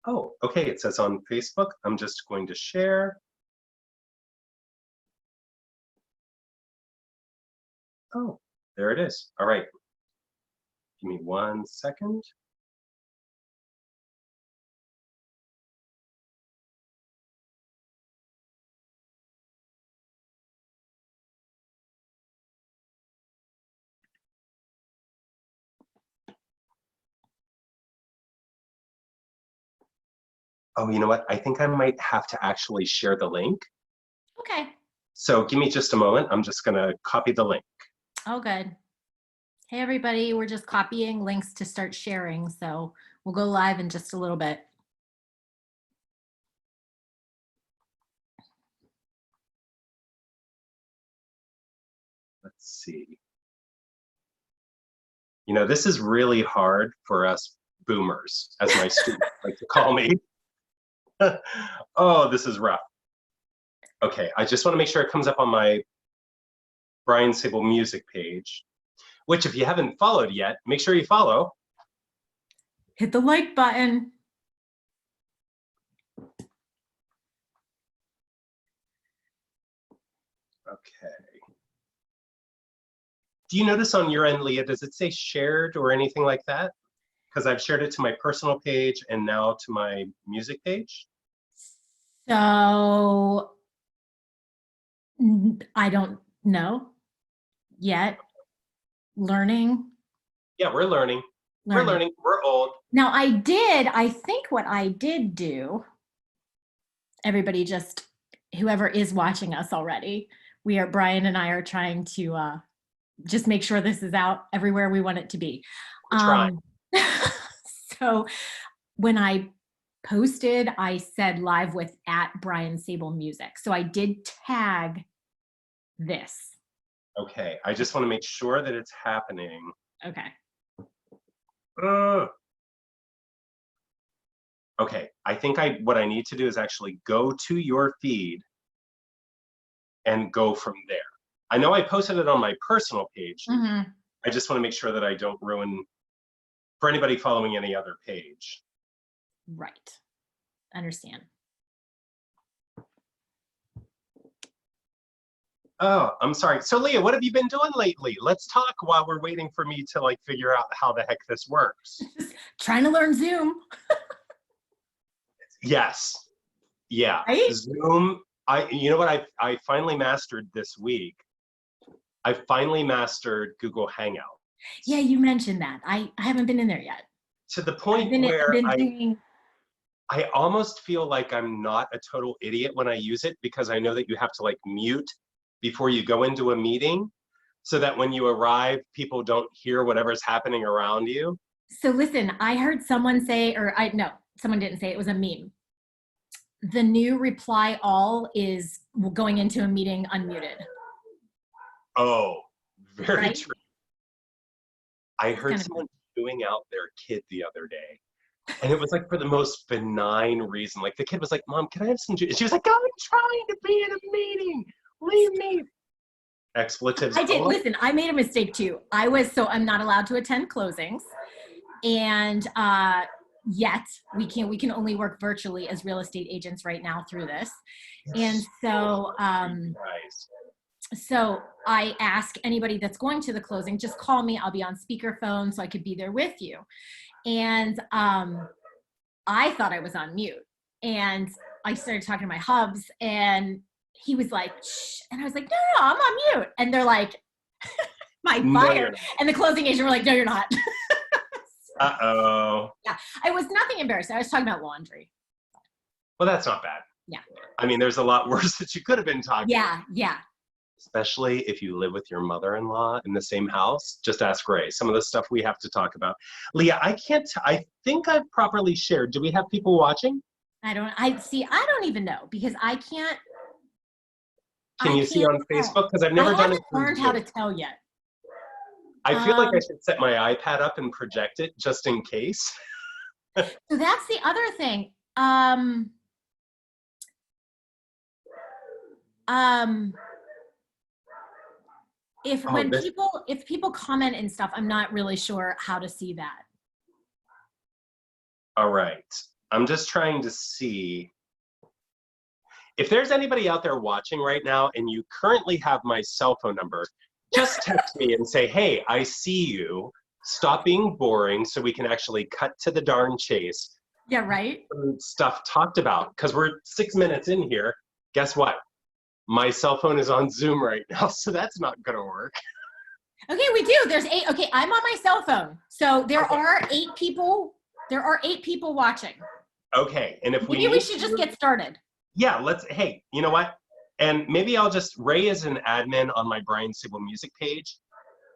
Oh, okay, it says on Facebook. I'm just going to share. Oh, there it is. All right. Give me 1 second. Oh, you know what? I think I might have to actually share the link. Okay. So give me just a moment. I'm just going to copy the link. Oh, good. Hey, everybody. We're just copying links to start sharing. So we'll go live in just a little bit. Let's see. You know, this is really hard for us boomers, as my students like to call me. Oh, this is rough. Okay, I just want to make sure it comes up on my Bryan Sable music page, which if you haven't followed yet, make sure you follow. Hit the like button. Okay. Do you notice on your end, Leah, does it say shared or anything like that? Because I've shared it to my personal page and now to my music page. So I don't know yet. Learning. Yeah, we're learning. We're learning. We're old. Now I think what I did do, everybody just, whoever is watching us already, Bryan and I are trying to just make sure this is out everywhere we want it to be. We're trying. So when I posted, I said live with @Bryan Sable Music. So I did tag this. Okay, I just want to make sure that it's happening. Okay. Okay, I think what I need to do is actually go to your feed and go from there. I know I posted it on my personal page. Mm-hmm. I just want to make sure that I don't ruin for anybody following any other page. Right. Understand. Oh, I'm sorry. So Leah, what have you been doing lately? Let's talk while we're waiting for me to like figure out how the heck this works. Trying to learn Zoom. Yes. Yeah. Right? Zoom. You know what I finally mastered this week? I finally mastered Google Hangout. Yeah, you mentioned that. I haven't been in there yet. To the point where doing... I almost feel like I'm not a total idiot when I use it because I know that you have to like mute before you go into a meeting so that when you arrive, people don't hear whatever's happening around you. So listen, I heard someone say, no, someone didn't say, it was a meme. The new reply all is going into a meeting unmuted. Oh, very right? true. I heard someone chewing out their kid the other day. And it was like for the most benign reason. Like the kid was like, "Mom, can I have some juice?" She was like, "I'm trying to be in a meeting. Leave me." Expletives. I did. Listen, I made a mistake too. I'm not allowed to attend closings. And yet we can only work virtually as real estate agents right now through this. And so so I ask anybody that's going to the closing, just call me. I'll be on speakerphone so I could be there with you. And I thought I was on mute. And I started talking to my hubs and he was like, shh. And I was like, no, I'm on mute. And they're like, my buyer. And the closing agent were like, no, you're not. Uh-oh. Yeah, I was nothing embarrassing. I was talking about laundry. Well, that's not bad. Yeah. I mean, there's a lot worse that you could have been talking about. Yeah. Especially if you live with your mother-in-law in the same house. Just ask Ray. Some of the stuff we have to talk about. Leah, I think I've properly shared. Do we have people watching? I don't even know because I can't. Can you see on Facebook? Because I've never done it. I haven't learned how to tell yet. I feel like I should set my iPad up and project it just in case. So that's the other thing. If people comment and stuff, I'm not really sure how to see that. All right. I'm just trying to see if there's anybody out there watching right now and you currently have my cell phone number, just text me and say, hey, I see you. Stop being boring so we can actually cut to the darn chase. Yeah, right? Stuff talked about, because we're 6 minutes in here. Guess what? My cell phone is on Zoom right now, so that's not going to work. Okay, we do. There's 8. Okay, I'm on my cell phone. So there are 8 people. There are 8 people watching. Okay, and if maybe we should just get started. Yeah, hey, you know what? And maybe I'll just, Ray is an admin on my Bryan Sable music page.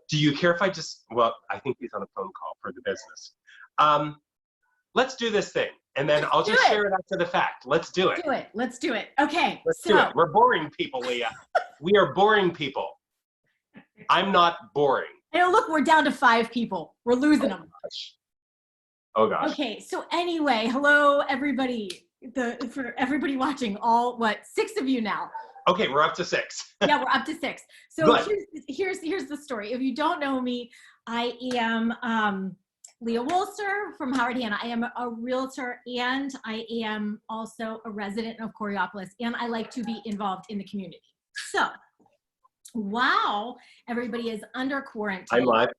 Do you care if I just, well, I think he's on a phone call for the business. Let's do this thing. And then I'll just share it after the fact. Let's do it. Let's do it. Okay. Let's do it. We're boring people, Leah. We are boring people. I'm not boring. And look, we're down to 5 people. We're losing them. Oh gosh. Okay. So anyway, hello everybody. For everybody watching, 6 of you now. Okay, we're up to 6. Yeah, we're up to 6. So here's the story. If you don't know me, I am Leah Wulster from Howard, Indiana. I am a realtor, and I am also a resident of Coraopolis, and I like to be involved in the community. So while everybody is under quarantine. I'm live.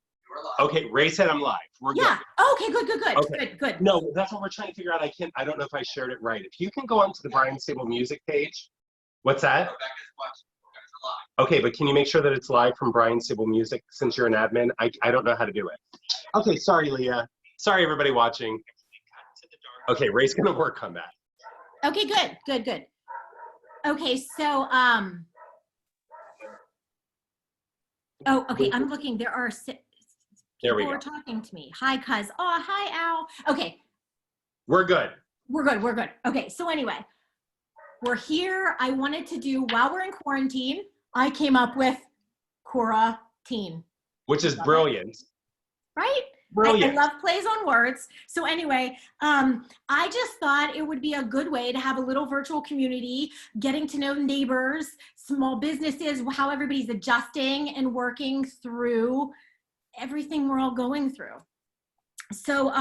Okay, Ray said I'm live. We're good. Okay, good. Good. No, that's what we're trying to figure out. I don't know if I shared it right. If you can go onto the Bryan Sable music page. What's that? Okay, but can you make sure that it's live from Bryan Sable Music since you're an admin? I don't know how to do it. Okay, sorry, Leah. Sorry, everybody watching. Okay, Ray's gonna work on that. Okay, good. Okay, so okay, I'm looking. There are 6 people who are talking to me. Hi, cuz. Oh, hi, Al. Okay. We're good. Okay, so anyway, we're here. I wanted to do, while we're in quarantine, I came up with Cora-tine. Which is brilliant. Right? Brilliant. I love plays on words. So anyway, I just thought it would be a good way to have a little virtual community, getting to know neighbors, small businesses, how everybody's adjusting and working through everything we're all going through. So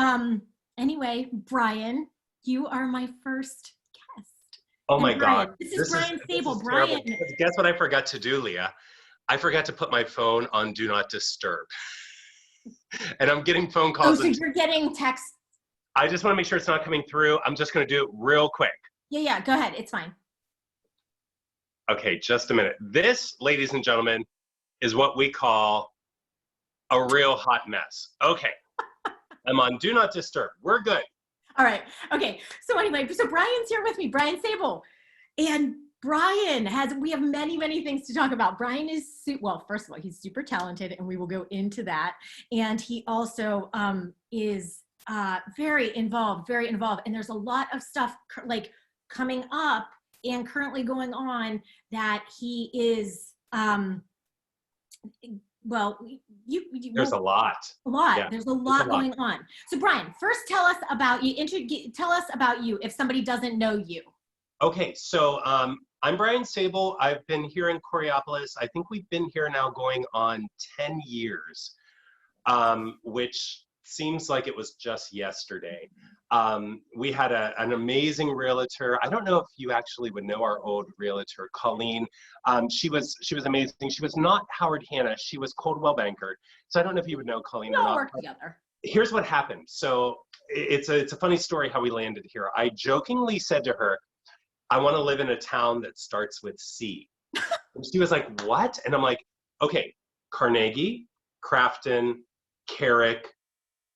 anyway, Bryan, you are my first guest. Oh my God. This is Bryan Sable. Bryan. Guess what I forgot to do, Leah? I forgot to put my phone on Do Not Disturb. And I'm getting phone calls. Oh, so you're getting texts. I just want to make sure it's not coming through. I'm just going to do it real quick. Yeah, go ahead. It's fine. Okay, just a minute. This, ladies and gentlemen, is what we call a real hot mess. Okay. I'm on Do Not Disturb. We're good. All right. Okay. So anyway, so Bryan's here with me, Bryan Sable. And Bryan we have many, many things to talk about. Bryan is, well, first of all, he's super talented, and we will go into that. And he also is very involved. And there's a lot of stuff like coming up and currently going on that he is, well, there's a lot. Yeah, there's a lot going on. So Bryan, first tell us about you. Tell us about you if somebody doesn't know you. Okay, so I'm Bryan Sable. I've been here in Coraopolis. I think we've been here now going on 10 years, which seems like it was just yesterday. We had an amazing realtor. I don't know if you actually would know our old realtor, Colleen. She was amazing. She was not Howard Hanna. She was Coldwell Banker. So I don't know if you would know Colleen or not. We all work together. Here's what happened. So it's a funny story how we landed here. I jokingly said to her, I want to live in a town that starts with C. And she was like, what? And I'm like, okay, Carnegie, Crafton, Carrick,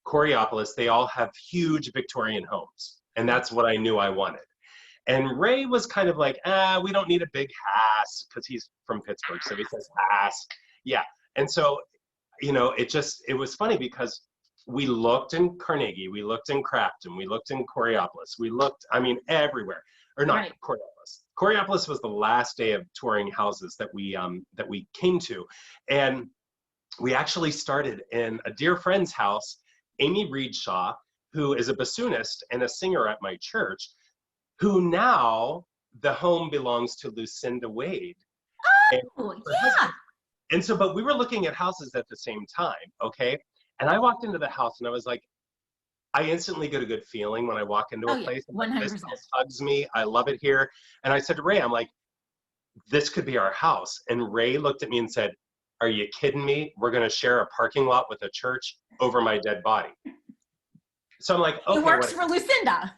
Coraopolis, they all have huge Victorian homes. And that's what I knew I wanted. And Ray was kind of like, we don't need a big house, because he's from Pittsburgh, so he says house. Yeah. And so, you know, it was funny because we looked in Carnegie, we looked in Crafton, we looked in Coraopolis, we looked, I mean, everywhere. Or not, right. Coraopolis. Coraopolis was the last day of touring houses that we came to. And we actually started in a dear friend's house, Amy Reedshaw, who is a bassoonist and a singer at my church, who now the home belongs to Lucinda Wade. Oh, yeah. And so, but we were looking at houses at the same time, okay? And I walked into the house and I was like, I instantly get a good feeling when I walk into Oh a yeah, place. I'm like, this 100%. house hugs me. I love it here. And I said to Ray, I'm like, this could be our house. And Ray looked at me and said, are you kidding me? We're going to share a parking lot with a church over my dead body. So I'm like, It okay, works what? for Lucinda.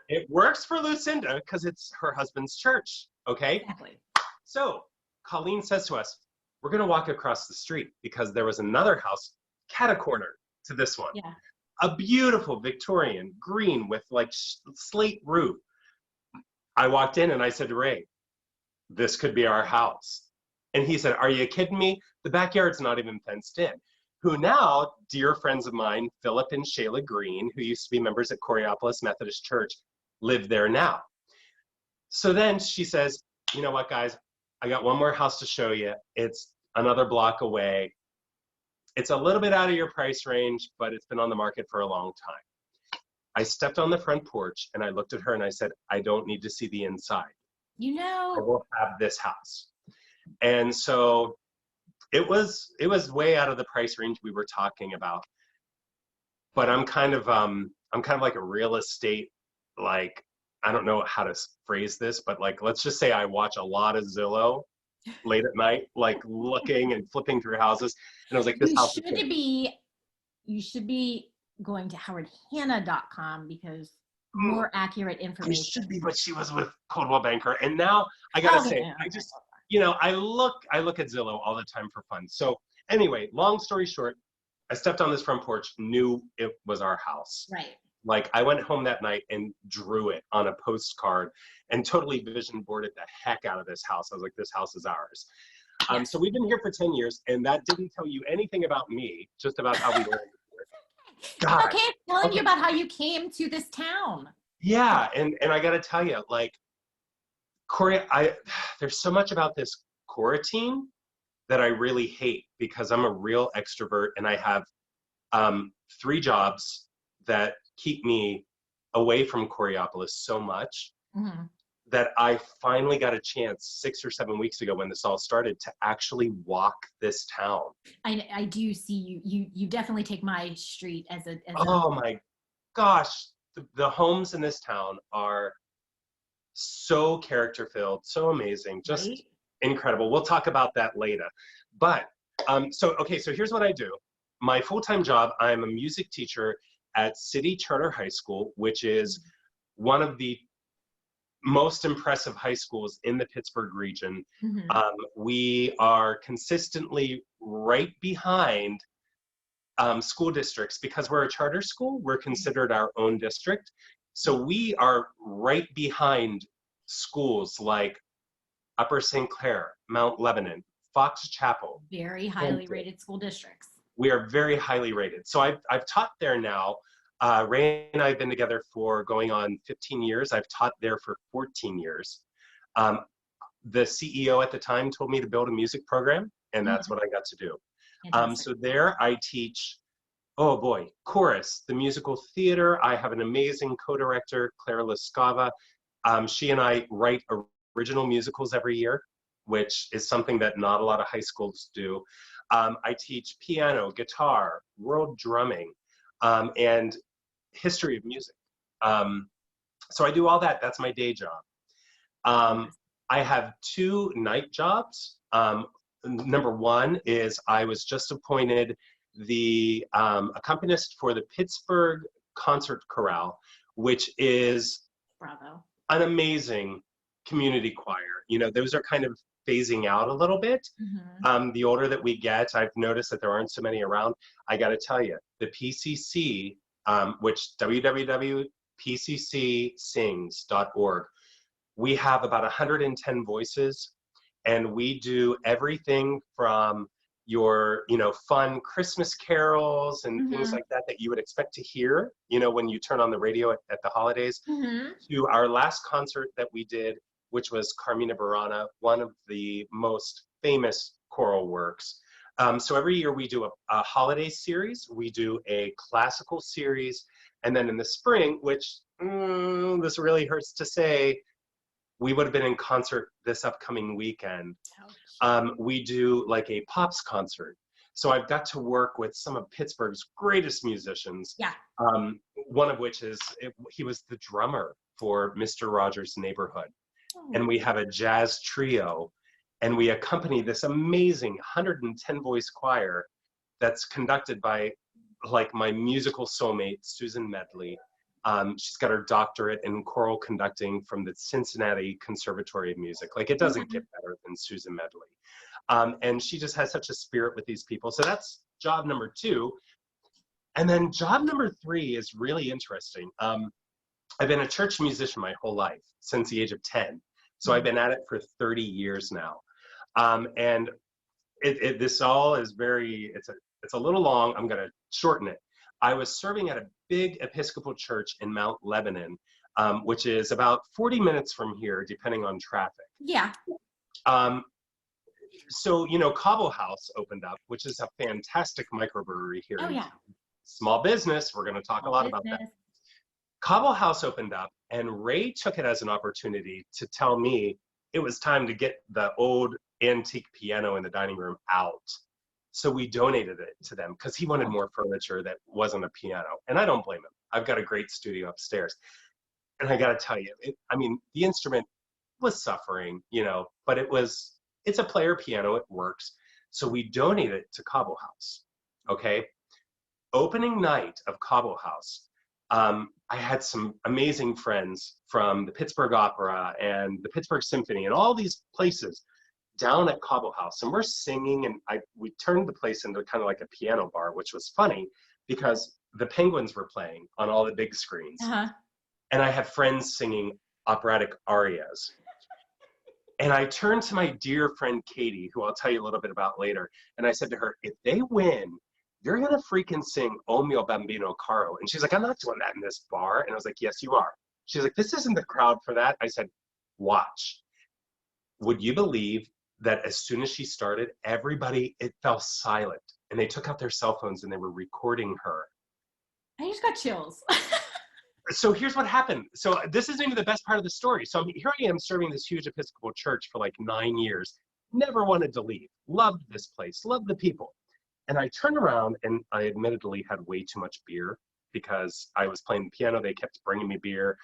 It works for Lucinda because it's her husband's church. Okay. Exactly. So Colleen says to us, we're going to walk across the street because there was another house cat a corner to this one. Yeah. A beautiful Victorian green with like slate roof. I walked in and I said to Ray, this could be our house. And he said, are you kidding me? The backyard's not even fenced in. Who now, dear friends of mine, Philip and Shayla Green, who used to be members at Coraopolis Methodist Church, live there now. So then she says, you know what, guys, I got one more house to show you. It's another block away. It's a little bit out of your price range, but it's been on the market for a long time. I stepped on the front porch and I looked at her and I said, I don't need to see the inside. You I know, will have this house. And so it was way out of the price range we were talking about. But I'm kind of like a real estate, like, I don't know how to phrase this, but like, let's just say I watch a lot of Zillow late at night, like looking and flipping through houses. And I was like, this house is good. you should be going to howardhanna.com because Mm, more accurate I information. should be, but she was with Coldwell Banker. And now I gotta say, Okay. I just, I look at Zillow all the time for fun. So anyway, long story short, I stepped on this front porch, knew it was our house. Right. Like I went home that night and drew it on a postcard and totally vision boarded the heck out of this house. I was like, this house is ours. Yes. So we've been here for 10 years and that didn't tell you anything about me, just about how we landed here. God. Okay, I'm telling you about how you came to this town. Yeah, and I gotta tell you, like, Cory, there's so much about this Cora-tine that I really hate because I'm a real extrovert and I have 3 jobs that keep me away from Coraopolis so much Mm-hmm. that I finally got a chance 6 or 7 weeks ago when this all started to actually walk this town. I do see you definitely take my street as a Oh my gosh, the homes in this town are so character filled, so amazing, just right? incredible. We'll talk about that later. But so here's what I do. My full-time job, I'm a music teacher at City Charter High School, which is one of the most impressive high schools in the Pittsburgh region. Mm-hmm. We are consistently right behind school districts because we're a charter school. We're considered our own district. So we are right behind schools like Upper St. Clair, Mount Lebanon, Fox Chapel. Very highly rated school districts. We are very highly rated. So I've taught there now. Ray and I have been together for going on 15 years. I've taught there for 14 years. The CEO at the time told me to build a music program, and that's what I got to do. So there I teach, oh boy, chorus, the musical theater. I have an amazing co-director, Clara Lescava. She and I write original musicals every year, which is something that not a lot of high schools do. I teach piano, guitar, world drumming, and history of music. So I do all that. That's my day job. I have 2 night jobs. Number one is I was just appointed the accompanist for the Pittsburgh Concert Chorale, which is Bravo. an amazing community choir. Those are kind of phasing out a little bit. Mm-hmm. The older that we get, I've noticed that there aren't so many around. I got to tell you, the PCC, which www.pccsings.org, we have about 110 voices, and we do everything from your, fun Christmas carols and things like that you would expect to hear, when you turn on the radio at the holidays, to our last concert that we did, which was Carmina Burana, one of the most famous choral works. So every year we do a holiday series, we do a classical series, and then in the spring, which this really hurts to say, we would have been in concert this upcoming weekend. We do like a pops concert. So I've got to work with some of Pittsburgh's greatest musicians. Yeah. One of which is, he was the drummer for Mr. Rogers' Neighborhood. And we have a jazz trio, and we accompany this amazing 110 voice choir that's conducted by like my musical soulmate, Susan Medley. She's got her doctorate in choral conducting from the Cincinnati Conservatory of Music. Like, it doesn't get better than Susan Medley. And she just has such a spirit with these people. So that's job number 2. And then job number 3 is really interesting. I've been a church musician my whole life, since the age of 10. So I've been at it for 30 years now. And this all is it's a little long. I'm going to shorten it. I was serving at a big Episcopal church in Mount Lebanon, which is about 40 minutes from here, depending on traffic. Yeah. So, Cobble House opened up, which is a fantastic microbrewery here. Oh, yeah. Small business. We're going to talk a lot about that. Cobble House opened up, and Ray took it as an opportunity to tell me it was time to get the old antique piano in the dining room out. So we donated it to them because he wanted more furniture that wasn't a piano. And I don't blame him. I've got a great studio upstairs. And I got to tell you, the instrument was suffering, but it's a player piano. It works. So we donated it to Cobble House. Okay. Opening night of Cobble House, I had some amazing friends from the Pittsburgh Opera and the Pittsburgh Symphony and all these places down at Cobble House. And we're singing, and we turned the place into kind of like a piano bar, which was funny because the Penguins were playing on all the big screens. And I had friends singing operatic arias. And I turned to my dear friend Katie, who I'll tell you a little bit about later, and I said to her, if they win, you're going to freaking sing O Mio Bambino Caro. And she's like, I'm not doing that in this bar. And I was like, yes, you are. She's like, this isn't the crowd for that. I said, watch. Would you believe that as soon as she started, everybody, it fell silent. And they took out their cell phones and they were recording her. I just got chills. So here's what happened. So this isn't even the best part of the story. So here I am serving this huge Episcopal church for like 9 years. Never wanted to leave. Loved this place. Loved the people. And I turned around, and I admittedly had way too much beer because I was playing the piano. They kept bringing me beer.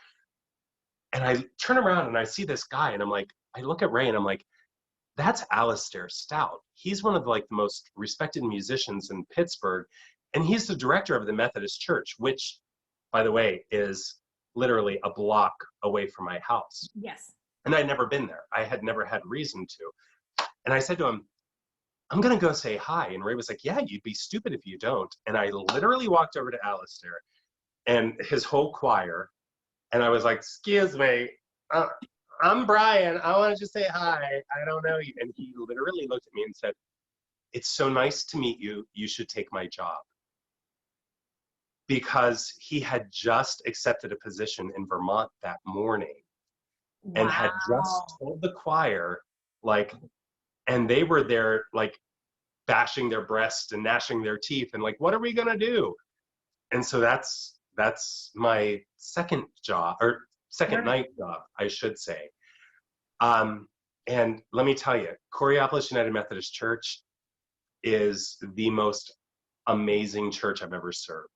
And I turn around and I see this guy, and I'm like, I look at Ray and I'm like, that's Alistair Stout. He's one of like the most respected musicians in Pittsburgh. And he's the director of the Methodist Church, which, by the way, is literally a block away from my house. Yes. And I'd never been there. I had never had reason to. And I said to him, I'm going to go say hi. And Ray was like, yeah, you'd be stupid if you don't. And I literally walked over to Alistair and his whole choir. And I was like, excuse me, I'm Bryan. I want to just say hi. I don't know you. And he literally looked at me and said, it's so nice to meet you. You should take my job. Because he had just accepted a position in Vermont that morning. Wow. And had just told the choir, like, and they were there, like, bashing their breast and gnashing their teeth and like, what are we gonna do? And so that's my second job, or second night job, I should say. And let me tell you, Coraopolis United Methodist Church is the most amazing church I've ever served.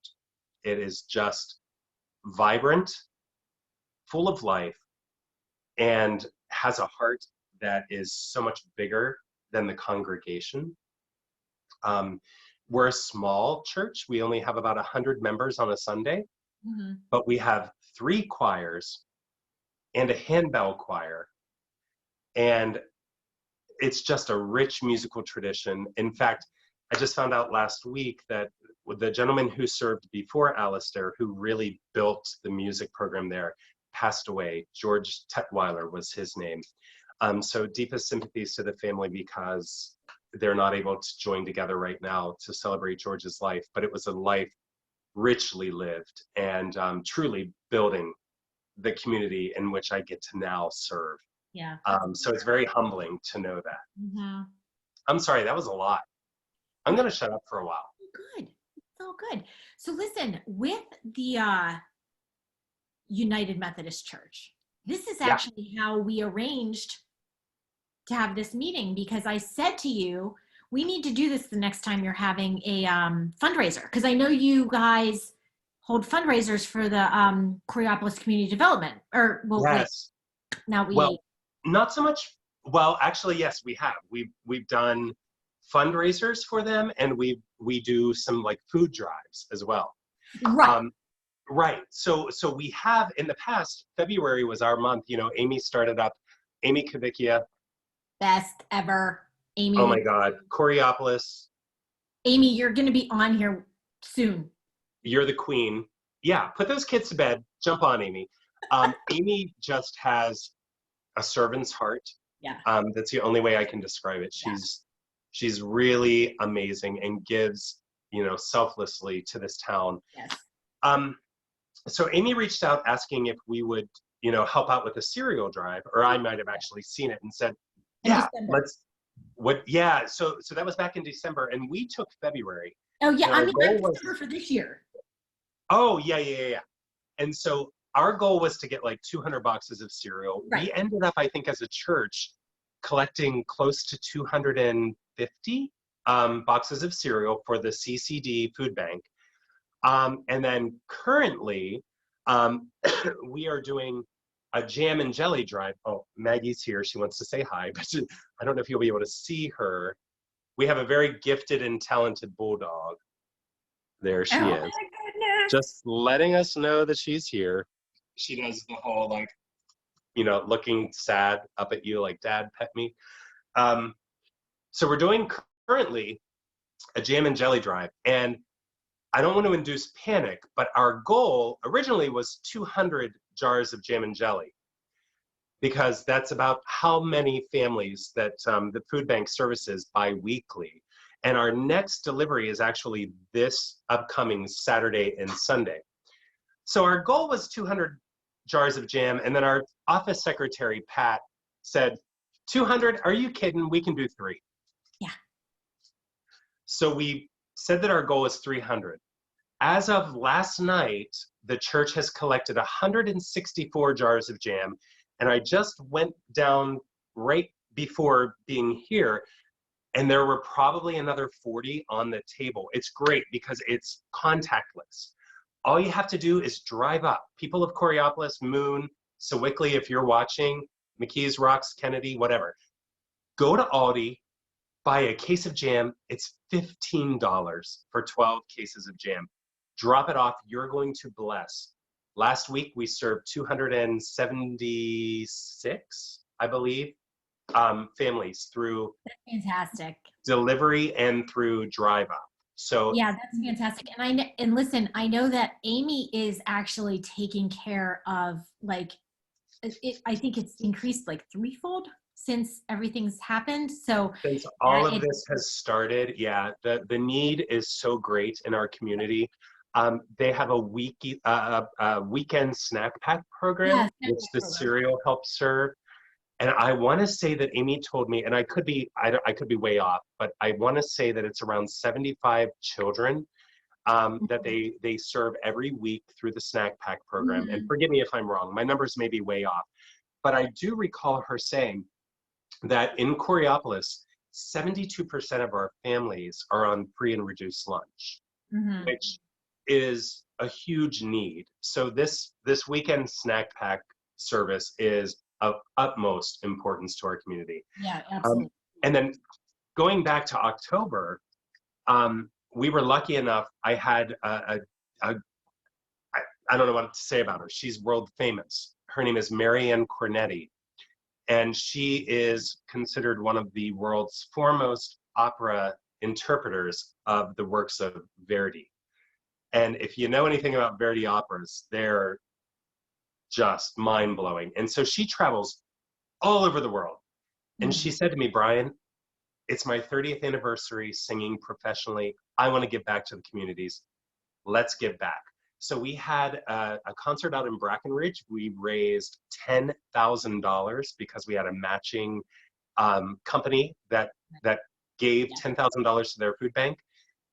It is just vibrant, full of life, and has a heart that is so much bigger than the congregation. We're a small church. We only have about 100 members on a Sunday, but we have 3 choirs and a handbell choir. And it's just a rich musical tradition. In fact, I just found out last week that the gentleman who served before Alistair, who really built the music program there, passed away. George Tetweiler was his name. So deepest sympathies to the family because they're not able to join together right now to celebrate George's life, but it was a life richly lived and truly building the community in which I get to now serve. Yeah. So it's very humbling to know that. Mm-hmm. I'm sorry, that was a lot. I'm going to shut up for a while. Good. It's all good. So listen, with the United Methodist Church, this is actually how we arranged to have this meeting, because I said to you, we need to do this the next time you're having a fundraiser, because I know you guys hold fundraisers for the Coraopolis community development. Or well, wait, Yes. now Well, not so much. Well, actually, yes, we have. We've done fundraisers for them, and we do some like food drives as well. right. Um, right. So we have in the past. February was our month. You know, Amy started up. Amy Kavickia. Best ever, Oh Amy. my God, Coraopolis. Amy, you're going to be on here soon. You're the queen. Yeah, put those kids to bed. Jump on, Amy. Amy just has a servant's heart. Yeah. That's the only way I can describe it. She's really amazing and gives, you know, selflessly to this town. Yes. So Amy reached out asking if we would, you know, help out with a cereal drive, or I might have actually seen it and said, yeah, let's. What? Yeah. So that was back in December, and we took February. Oh yeah, I mean, I'm was, December for this year. oh yeah. And so our goal was to get like 200 boxes of cereal. Right. We ended up, I think, as a church, collecting close to 250 boxes of cereal for the CCD food bank. And then currently, we are doing a jam and jelly drive. Oh, Maggie's here. She wants to say hi, but I don't know if you'll be able to see her. We have a very gifted and talented bulldog. There she is. My goodness. Just letting us know that she's here. She does the whole, like, you know, looking sad up at you like, Dad, pet me. So we're doing currently a jam and jelly drive. And I don't want to induce panic, but our goal originally was 200 jars of jam and jelly, because that's about how many families that the food bank services bi-weekly. And our next delivery is actually this upcoming Saturday and Sunday. So our goal was 200 jars of jam, and then our office secretary, Pat, said, 200? Are you kidding? We can do 3. Yeah. So we said that our goal is 300. As of last night, the church has collected 164 jars of jam, and I just went down right before being here, and there were probably another 40 on the table. It's great because it's contactless. All you have to do is drive up. People of Coraopolis, Moon, Sewickley, if you're watching, McKees, Rocks, Kennedy, whatever. Go to Aldi, buy a case of jam. It's $15 for 12 cases of jam. Drop it off. You're going to bless. Last week, we served 276, I believe, families through fantastic delivery and through drive up. So yeah, that's fantastic. And listen, I know that Amy is actually taking care of, like, I think it's increased like threefold since everything's happened. So since all of this has started, yeah, the need is so great in our community. They have a weekend snack pack program, which the cereal helps serve. And I want to say that Amy told me, and I could be way off, but I want to say that it's around 75 children that they serve every week through the snack pack program. Mm-hmm. And forgive me if I'm wrong, my numbers may be way off, but I do recall her saying that in Coraopolis, 72% of our families are on free and reduced lunch, which is a huge need. So this weekend snack pack service is of utmost importance to our community. Yeah, absolutely. And then going back to October, we were lucky enough. I had I don't know what to say about her. She's world famous. Her name is Marianne Cornetti, and she is considered one of the world's foremost opera interpreters of the works of Verdi. And if you know anything about Verdi operas, they're just mind-blowing. And so she travels all over the world. And she said to me, Bryan, it's my 30th anniversary singing professionally. I want to give back to the communities. Let's give back. So we had a concert out in Brackenridge. We raised $10,000 because we had a matching company that gave $10,000 to their food bank.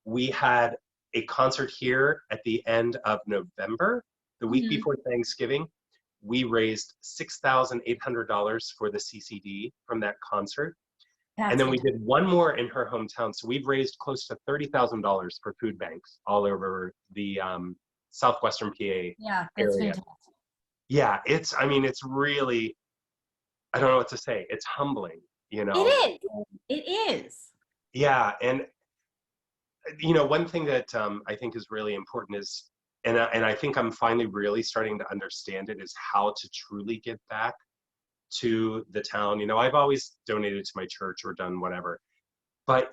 We had a concert here at the end of November, the week before Thanksgiving. We raised $6,800 for the CCD from that concert. And That's then we fantastic. did one more in her hometown. So we've raised close to $30,000 for food banks all over the southwestern PA Yeah, that's area. fantastic. Yeah, I mean, it's really, I don't know what to say. It's humbling, you It know? is. It is. Yeah. And, one thing that I think is really important is, and I think I'm finally really starting to understand it, is how to truly give back to the town. I've always donated to my church or done whatever, but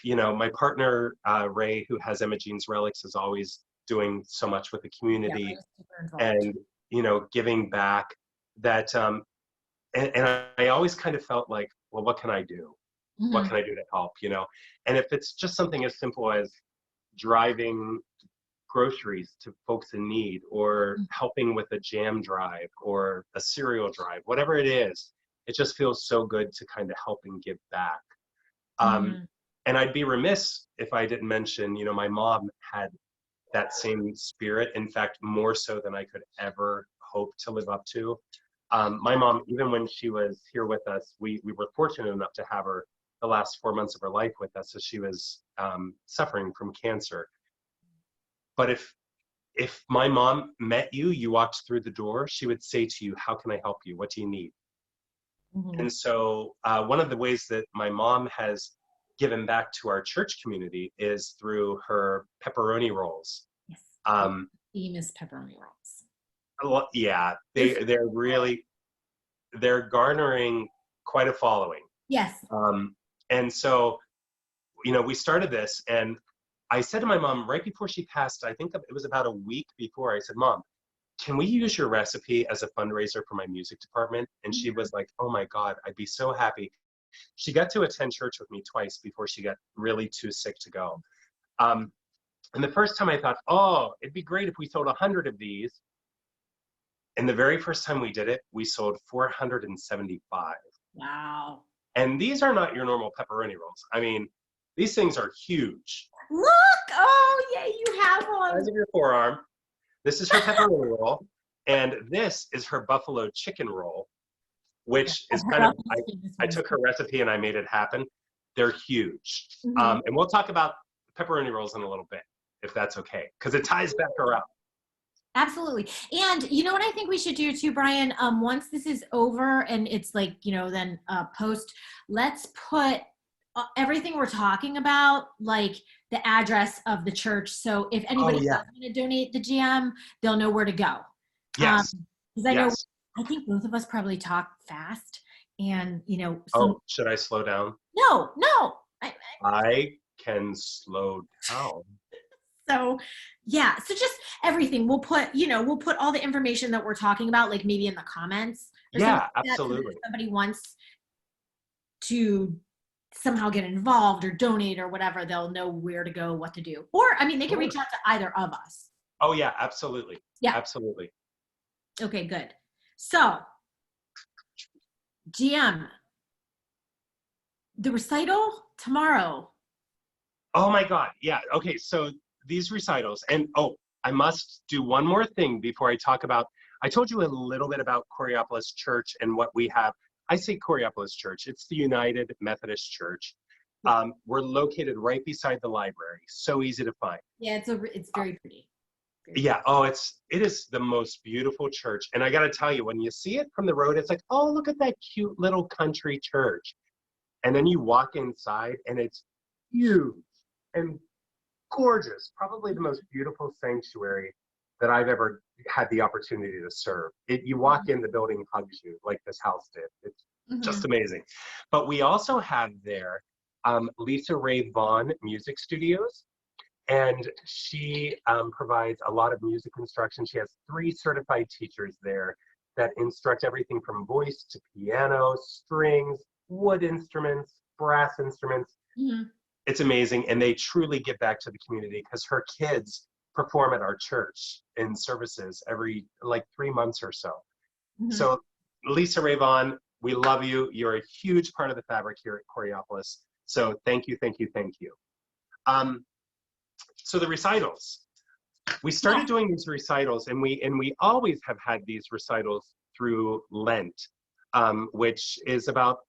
my partner Ray, who has Emma Jean's Relics, is always doing so much with the Yeah, community Ray's super involved. and giving back. That and I always kind of felt like, well, what can I do? What Hmm. can I do to help? And if it's just something as simple as driving groceries to folks in need, or helping with a jam drive or a cereal drive, whatever it is, it just feels so good to kind of help and give back. Um, Hmm. and I'd be remiss if I didn't mention, my mom had that same spirit. In fact, more so than I could ever hope to live up to. My mom, even when she was here with us, we were fortunate enough to have her the last 4 months of her life with us as she was suffering from cancer. But if my mom met you, you walked through the door, she would say to you, how can I help you? What do you need? Hmm. And so one of the ways that my mom has given back to our church community is through her pepperoni rolls. Yes. The Um, theme is pepperoni rolls. yeah, It's they're garnering quite a following. yes. Um, and so, we started this, and I said to my mom right before she passed, I think it was about a week before, I said, Mom, can we use your recipe as a fundraiser for my music department? And she was like, oh my God, I'd be so happy. She got to attend church with me twice before she got really too sick to go. Um, and the first time I thought, oh, it'd be great if we sold 100 of these. And the very first time we did it, we sold 475. Wow. And these are not your normal pepperoni rolls. I mean, these things are huge. Look! Oh, yeah, you have The one. size of your forearm. This is her pepperoni roll. And this is her buffalo chicken roll, Yeah, which is I've heard kind of, all these famous I ones. took her recipe and I made it happen. They're huge. Mhm. And we'll talk about pepperoni rolls in a little bit, if that's okay, because it ties back around. Absolutely. And you know what I think we should do too, Bryan? Once this is over and it's like, then post, let's put everything we're talking about, like the address of the church. So if Oh, anybody yeah. does want to donate the GM, they'll know where to go. Yes. Because I know, Yes. I think both of us probably talk fast and, some, Oh, should I slow down? no, no. I can slow down. So yeah, so just everything. We'll put all the information that we're talking about, like maybe in the comments or something Yeah, like that, so that if absolutely. somebody wants to somehow get involved or donate or whatever, they'll know where to go, what to do. Or I mean, they can Sure. reach out to either of us. Oh, yeah, absolutely. Yeah. Absolutely. Okay, good. So GM, the recital tomorrow. Oh my God. Yeah. Okay. So these recitals, and I must do one more thing before I talk about. I told you a little bit about Coraopolis Church and what we have. I say Coraopolis Church. It's the United Methodist Church. Yeah. We're located right beside the library. So easy to find. Yeah, it's very pretty. Very Yeah. Oh, it is the most beautiful church. And I got to tell you, when you see it from the road, it's like, oh, look at that cute little country church. And then you walk inside, and it's huge and gorgeous, probably the most beautiful sanctuary that I've ever had the opportunity to serve. You walk in, the building hugs you like this house did. It's pretty. just amazing. But we also have there Lisa Ray Vaughan Music Studios, and she provides a lot of music instruction. She has 3 certified teachers there that instruct everything from voice to piano, strings, wood instruments, brass instruments. Hmm. It's amazing, and they truly give back to the community because her kids perform at our church in services every like 3 months or so. Hmm. So Lisa Ravon, we love you. You're a huge part of the fabric here at Coraopolis. So thank you, thank you, thank you. So the recitals, we Yeah. started doing these recitals, and we always have had these recitals through Lent, which is about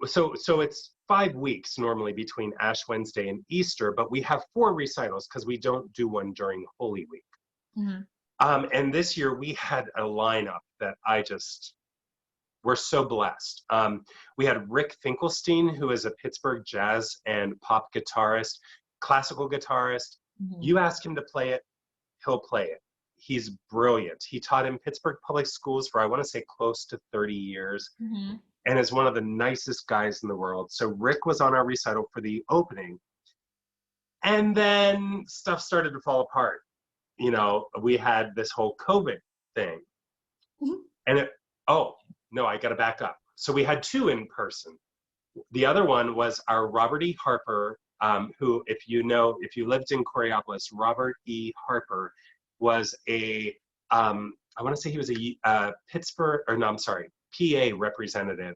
So it's 5 weeks normally between Ash Wednesday and Easter, but we have 4 recitals because we don't do one during Holy Week. Mm-hmm. And this year we had a lineup that we're so blessed. We had Rick Finkelstein, who is a Pittsburgh jazz and pop guitarist, classical guitarist. Mm-hmm. You ask him to play it, he'll play it. He's brilliant. He taught in Pittsburgh public schools for, I want to say, close to 30 years, Mm-hmm. and is one of the nicest guys in the world. So Rick was on our recital for the opening, and then stuff started to fall apart. You know, we had this whole COVID thing, Mm-hmm. and oh, no, I got to back up. So we had 2 in person. The other one was our Robert E. Harper, who, if you lived in Coraopolis, Robert E. Harper was I want to say he was a Pittsburgh, or no, I'm sorry, PA representative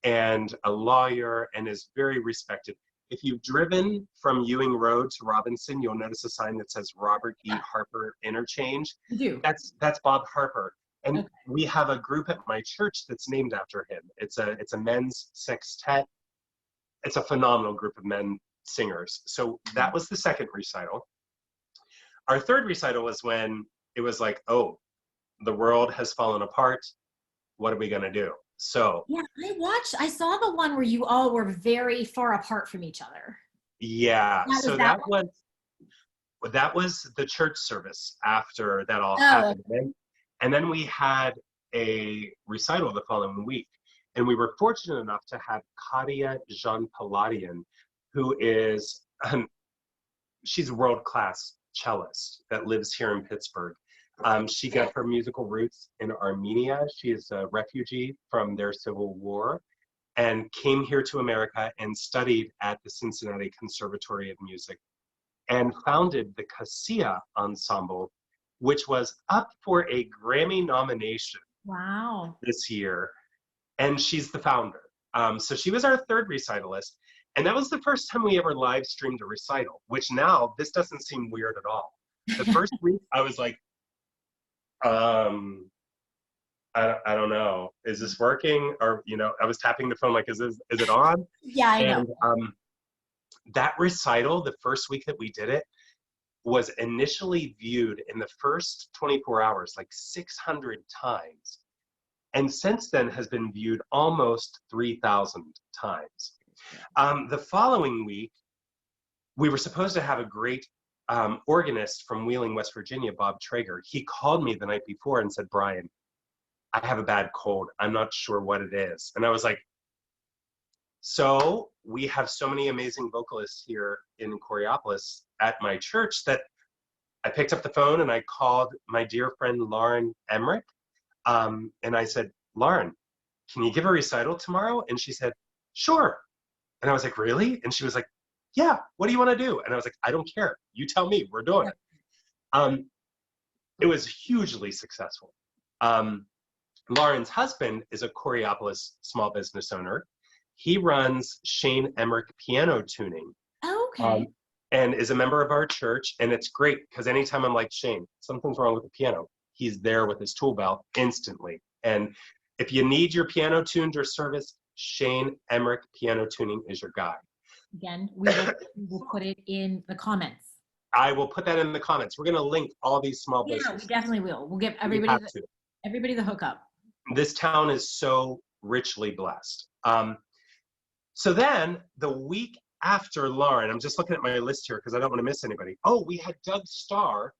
and a lawyer, and is very respected. If you've driven from Ewing Road to Robinson, you'll notice a sign that says Robert E. Harper Interchange. You do. That's Bob Harper. And Okay. we have a group at my church that's named after him. It's a men's sextet. It's a phenomenal group of men singers. So that was the second recital. Our third recital was when it was like, oh, the world has fallen apart. What are we going to do? So Yeah, I saw the one where you all were very far apart from each other. yeah, so that that was the church service after that all Oh. happened. And then we had a recital the following week. And we were fortunate enough to have Katia Jean Paladian, who is, she's a world-class cellist that lives here in Pittsburgh. She got her musical roots in Armenia. She is a refugee from their civil war and came here to America and studied at the Cincinnati Conservatory of Music and founded the Cassia Ensemble, which was up for a Grammy nomination Wow. this year. And she's the founder. So she was our third recitalist. And that was the first time we ever live streamed a recital, which now this doesn't seem weird at all. The first week I was like, I don't know, is this working? Or, I was tapping the phone like, is it on? Yeah, I know. And that recital, the first week that we did it, was initially viewed in the first 24 hours like 600 times. And since then has been viewed almost 3,000 times. The following week, we were supposed to have a great organist from Wheeling, West Virginia, Bob Traeger. He called me the night before and said, Bryan, I have a bad cold. I'm not sure what it is. And I was like, so we have so many amazing vocalists here in Coraopolis at my church that I picked up the phone and I called my dear friend Lauren Emmerich. And I said, Lauren, can you give a recital tomorrow? And she said, sure. And I was like, really? And she was like, yeah, what do you want to do? And I was like, I don't care. You tell me, we're doing it. It was hugely successful. Lauren's husband is a Coraopolis small business owner. He runs Shane Emmerich Piano Tuning. Okay. And is a member of our church. And it's great because anytime I'm like, Shane, something's wrong with the piano, he's there with his tool belt instantly. And if you need your piano tuned or serviced, Shane Emmerich Piano Tuning is your guy. Again, we will put it in the comments. I will put that in the comments. We're going to link all these small businesses. Yeah, we definitely will. We'll give everybody the hookup. This town is so richly blessed. So then the week after Lauren, I'm just looking at my list here because I don't want to miss anybody. Oh, we had Doug Starr,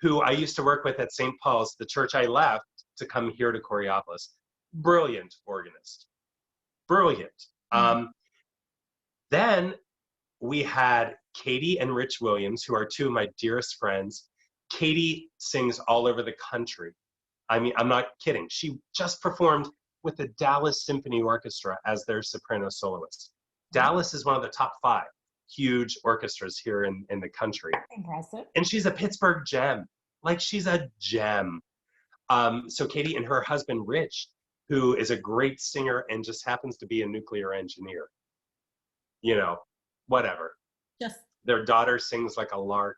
who I used to work with at St. Paul's, the church I left to come here to Coraopolis. Brilliant organist. Brilliant. Then we had Katie and Rich Williams, who are two of my dearest friends. Katie sings all over the country. I mean, I'm not kidding. She just performed with the Dallas Symphony Orchestra as their soprano soloist. Dallas is one of the top 5 huge orchestras here in the country. Impressive. And she's a Pittsburgh gem. Like, she's a gem. So Katie and her husband, Rich, who is a great singer and just happens to be a nuclear engineer. Whatever. Just their daughter sings like a lark.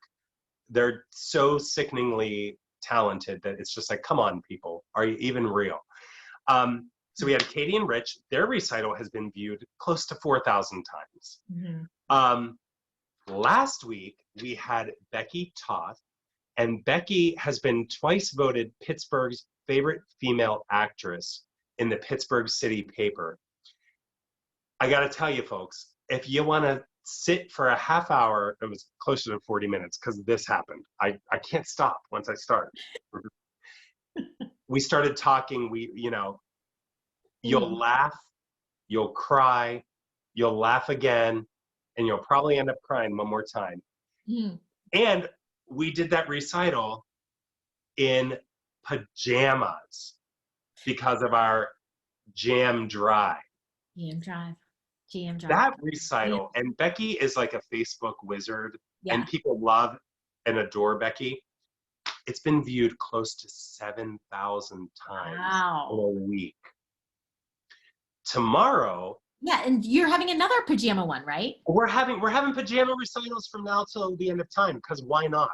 They're so sickeningly talented that it's just like, come on, people, are you even real? So we had Katie and Rich. Their recital has been viewed close to 4,000 times. Last week, we had Becky Toth, and Becky has been twice voted Pittsburgh's favorite female actress in the Pittsburgh City paper. I got to tell you, folks, if you want to sit for a half hour, it was closer to 40 minutes because this happened. I can't stop once I start. We started talking, you'll laugh, you'll cry, you'll laugh again, and you'll probably end up crying one more time. And we did that recital in pajamas because of our jam drive. That recital, and Becky is like a Facebook wizard, and people love and adore Becky. It's been viewed close to 7,000 times in a week. Tomorrow. Yeah, and you're having another pajama one, right? We're having pajama recitals from now till the end of time, because why not?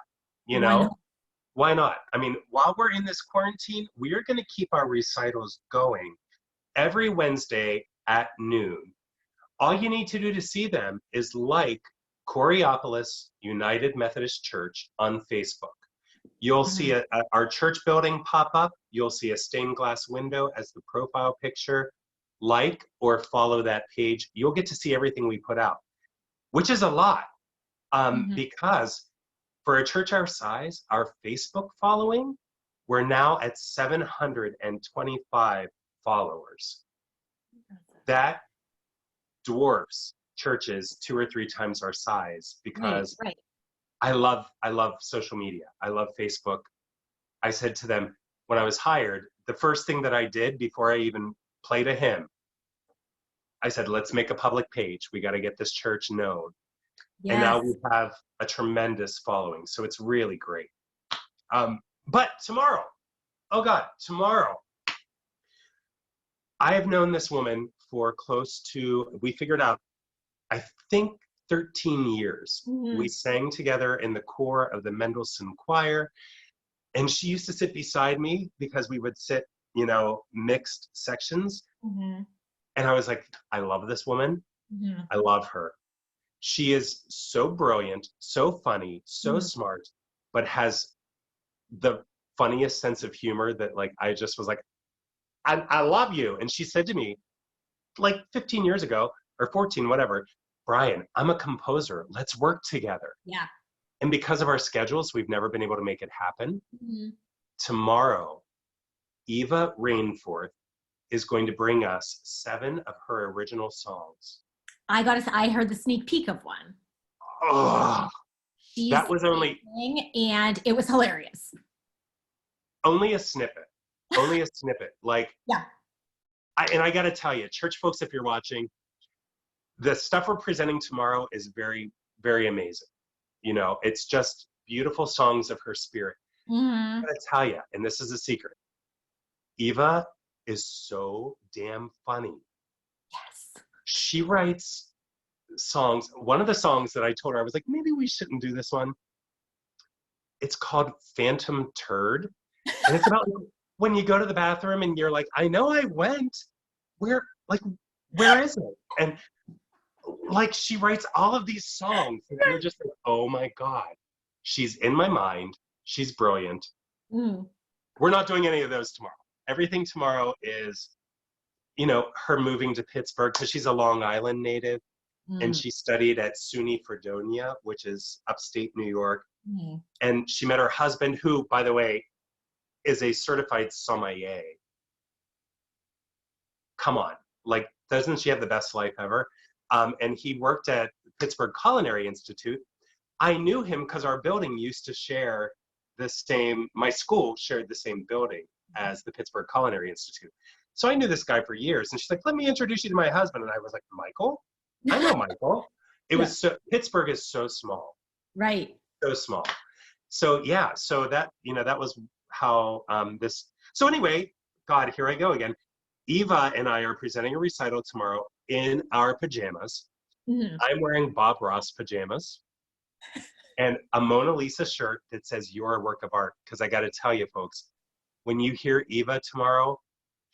Why not? I mean, while we're in this quarantine, we are going to keep our recitals going every Wednesday at noon. All you need to do to see them is like Coraopolis United Methodist Church on Facebook. You'll see our church building pop up. You'll see a stained glass window as the profile picture. Like or follow that page. You'll get to see everything we put out, which is a lot, because for a church our size, our Facebook following, we're now at 725 followers. That dwarfs churches 2 or 3 times our size, because I love social media. I love Facebook. I said to them when I was hired, the first thing that I did before I even played a hymn, I said, let's make a public page. We got to get this church known. And now we have a tremendous following. So it's really great. But tomorrow, tomorrow, I have known this woman for close to, we figured out, I think 13 years. We sang together in the corps of the Mendelssohn Choir. And she used to sit beside me because we would sit, mixed sections. And I was like, I love this woman. I love her. She is so brilliant, so funny, so smart, but has the funniest sense of humor that I just was like, I love you. And she said to me 15 years ago or 14, whatever, Bryan, I'm a composer. Let's work together. Yeah. And because of our schedules, we've never been able to make it happen. Tomorrow, Eva Rainforth is going to bring us 7 of her original songs. I heard the sneak peek of one. Oh, that was only, and it was hilarious. Only a snippet. Only a snippet. And I got to tell you, church folks, if you're watching, the stuff we're presenting tomorrow is very, very amazing. It's just beautiful songs of her spirit. I got to tell you, and this is a secret, Eva is so damn funny. Yes. She writes songs. One of the songs that I told her, I was like, maybe we shouldn't do this one. It's called Phantom Turd. And it's about when you go to the bathroom and you're like, I know I went. Where is it? And she writes all of these songs. And you're just like, oh my God. She's in my mind. She's brilliant. We're not doing any of those tomorrow. Everything tomorrow is, her moving to Pittsburgh because she's a Long Island native, and she studied at SUNY Fredonia, which is upstate New York. And she met her husband, who, by the way, is a certified sommelier. Come on, doesn't she have the best life ever? And he worked at Pittsburgh Culinary Institute. I knew him because our building used to share my school shared the same building as the Pittsburgh Culinary Institute. So I knew this guy for years. And she's like, let me introduce you to my husband. And I was like, Michael? I know Michael. Pittsburgh is so small. Right. So small. So yeah, so that, that was how so anyway, God, here I go again. Eva and I are presenting a recital tomorrow in our pajamas. I'm wearing Bob Ross pajamas and a Mona Lisa shirt that says "You're a work of art." Because I got to tell you, folks, when you hear Eva tomorrow,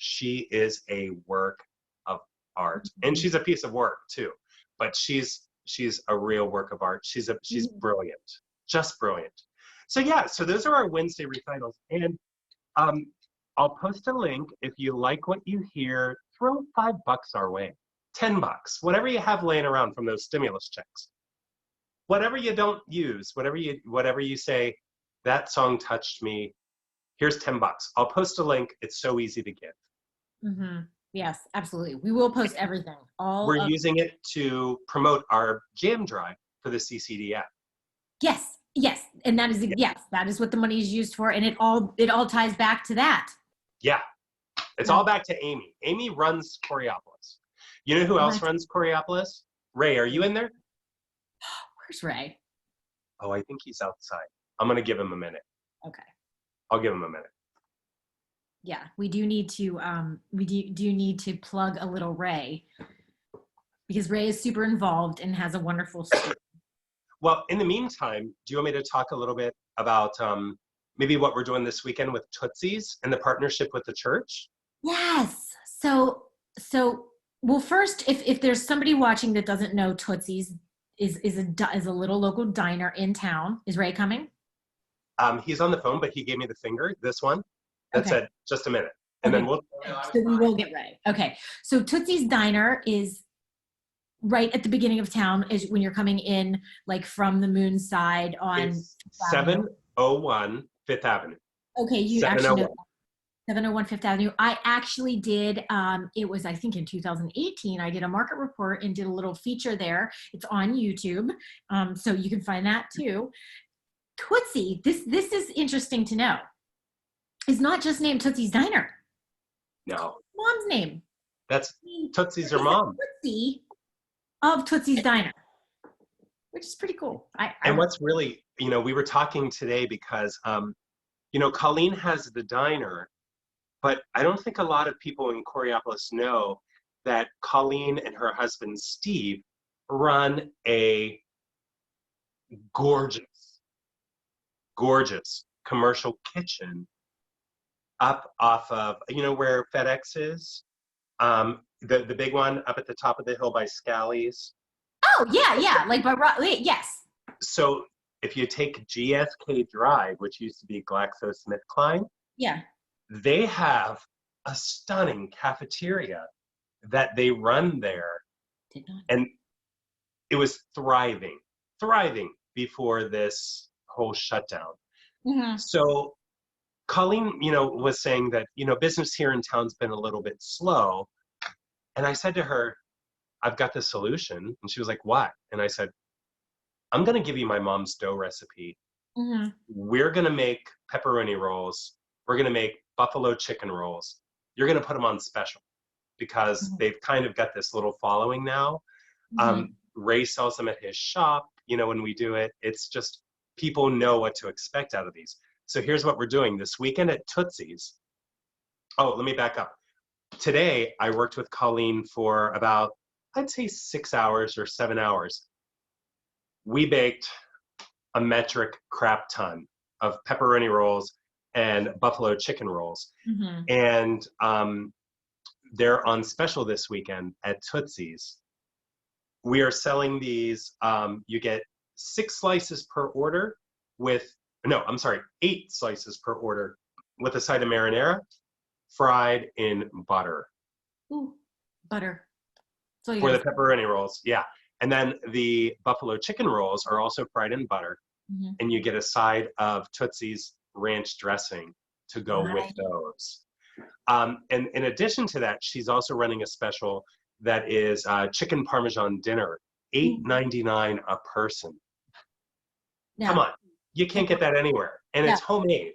she is a work of art. And she's a piece of work too, but she's a real work of art. She's brilliant, just brilliant. So yeah, so those are our Wednesday recitals. And I'll post a link. If you like what you hear, throw $5 our way, $10, whatever you have laying around from those stimulus checks. Whatever you don't use, whatever you say, that song touched me, here's $10. I'll post a link. It's so easy to give. Mm-hmm. Yes, absolutely. We will post everything. We're using it to promote our jam drive for the CCDF. Yes, yes. And that is, yes, that is what the money is used for. And it all ties back to that. Yeah. It's all back to Amy. Amy runs Coraopolis. You know who else runs Coraopolis? Ray, are you in there? Where's Ray? Oh, I think he's outside. I'm going to give him a minute. Okay. I'll give him a minute. Yeah, we do need to do need to plug a little Ray, because Ray is super involved and has a wonderful story. Well, in the meantime, do you want me to talk a little bit about maybe what we're doing this weekend with Tootsie's and the partnership with the church? Yes. So well, first, if there's somebody watching that doesn't know, Tootsie's is a little local diner in town. Is Ray coming? He's on the phone, but he gave me the finger, this one, that said, just a minute. And then we'll... So we will get Ray. Okay. So Tootsie's Diner is right at the beginning of town, is when you're coming in, like from the Moon side on... It's 701 Fifth Avenue. Okay, you actually know 701 Fifth Avenue. I actually did, it was, I think in 2018, I did a market report and did a little feature there. It's on YouTube, so you can find that too. Tootsie, this is interesting to know, is not just named Tootsie's Diner. No. Mom's name. That's Tootsie's her mom. Tootsie of Tootsie's Diner, which is pretty cool. And what's really, we were talking today because, Colleen has the diner, but I don't think a lot of people in Coraopolis know that Colleen and her husband, Steve, run a gorgeous commercial kitchen up off of, where FedEx is? The big one up at the top of the hill by Scally's. Oh, yeah. Like by, yes. So if you take GSK Drive, which used to be GlaxoSmithKline, yeah, they have a stunning cafeteria that they run there. And it was thriving before this whole shutdown. Mm-hmm. So Colleen, was saying that, business here in town's been a little bit slow. And I said to her, I've got the solution. And she was like, what? And I said, I'm going to give you my mom's dough recipe. Mm-hmm. We're going to make pepperoni rolls. We're going to make buffalo chicken rolls. You're going to put them on special because they've kind of got this little following now. Ray sells them at his shop. When we do it, it's just people know what to expect out of these. So here's what we're doing this weekend at Tootsie's. Oh, let me back up. Today, I worked with Colleen for about, I'd say 6 hours or 7 hours. We baked a metric crap ton of pepperoni rolls and buffalo chicken rolls. Mm-hmm. And they're on special this weekend at Tootsie's. We are selling these, you get 6 slices per order with, 8 slices per order with a side of marinara, fried in butter. Ooh, butter. So for the pepperoni rolls, yeah. And then the buffalo chicken rolls are also fried in butter, and you get a side of Tootsie's ranch dressing to go with those. And in addition to that, she's also running a special that is chicken parmesan dinner, $8.99 a person. No. Come on, you can't get that anywhere, and it's homemade.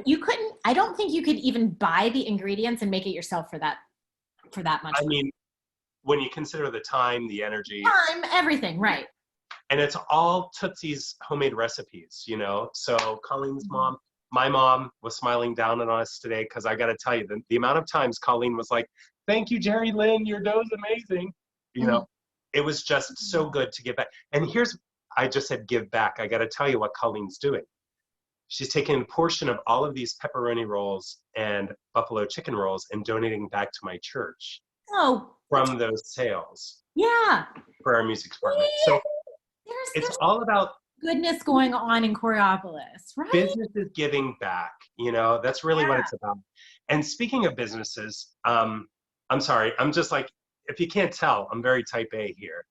You couldn't. I don't think you could even buy the ingredients and make it yourself for that much. I mean, when you consider the time, the energy, everything, right? And it's all Tootsie's homemade recipes, So Colleen's mom, my mom, was smiling down on us today because I got to tell you, the amount of times Colleen was like, "Thank you, Jerry Lynn, your dough's amazing." It was just so good to give back. And I just said give back. I got to tell you what Colleen's doing. she's taking a portion of all of these pepperoni rolls and buffalo chicken rolls and donating back to my church from those sales. Yeah. For our music department. So it's all about goodness going on in Coraopolis, right? Businesses giving back, that's really what it's about. And speaking of businesses, I'm sorry, I'm just like, if you can't tell, I'm very type A here.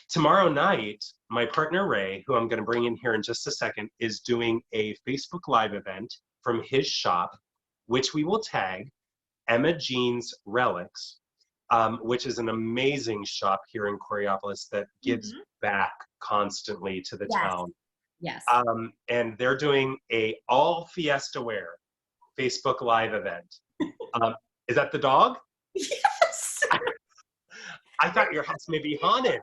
Tomorrow night, my partner Ray, who I'm going to bring in here in just a second, is doing a Facebook Live event from his shop, which we will tag Emma Jean's Relics, which is an amazing shop here in Coraopolis that gives back constantly to the town. Yes. And they're doing a all Fiesta wear Facebook Live event. Is that the dog? Yes. I thought your house may be haunted.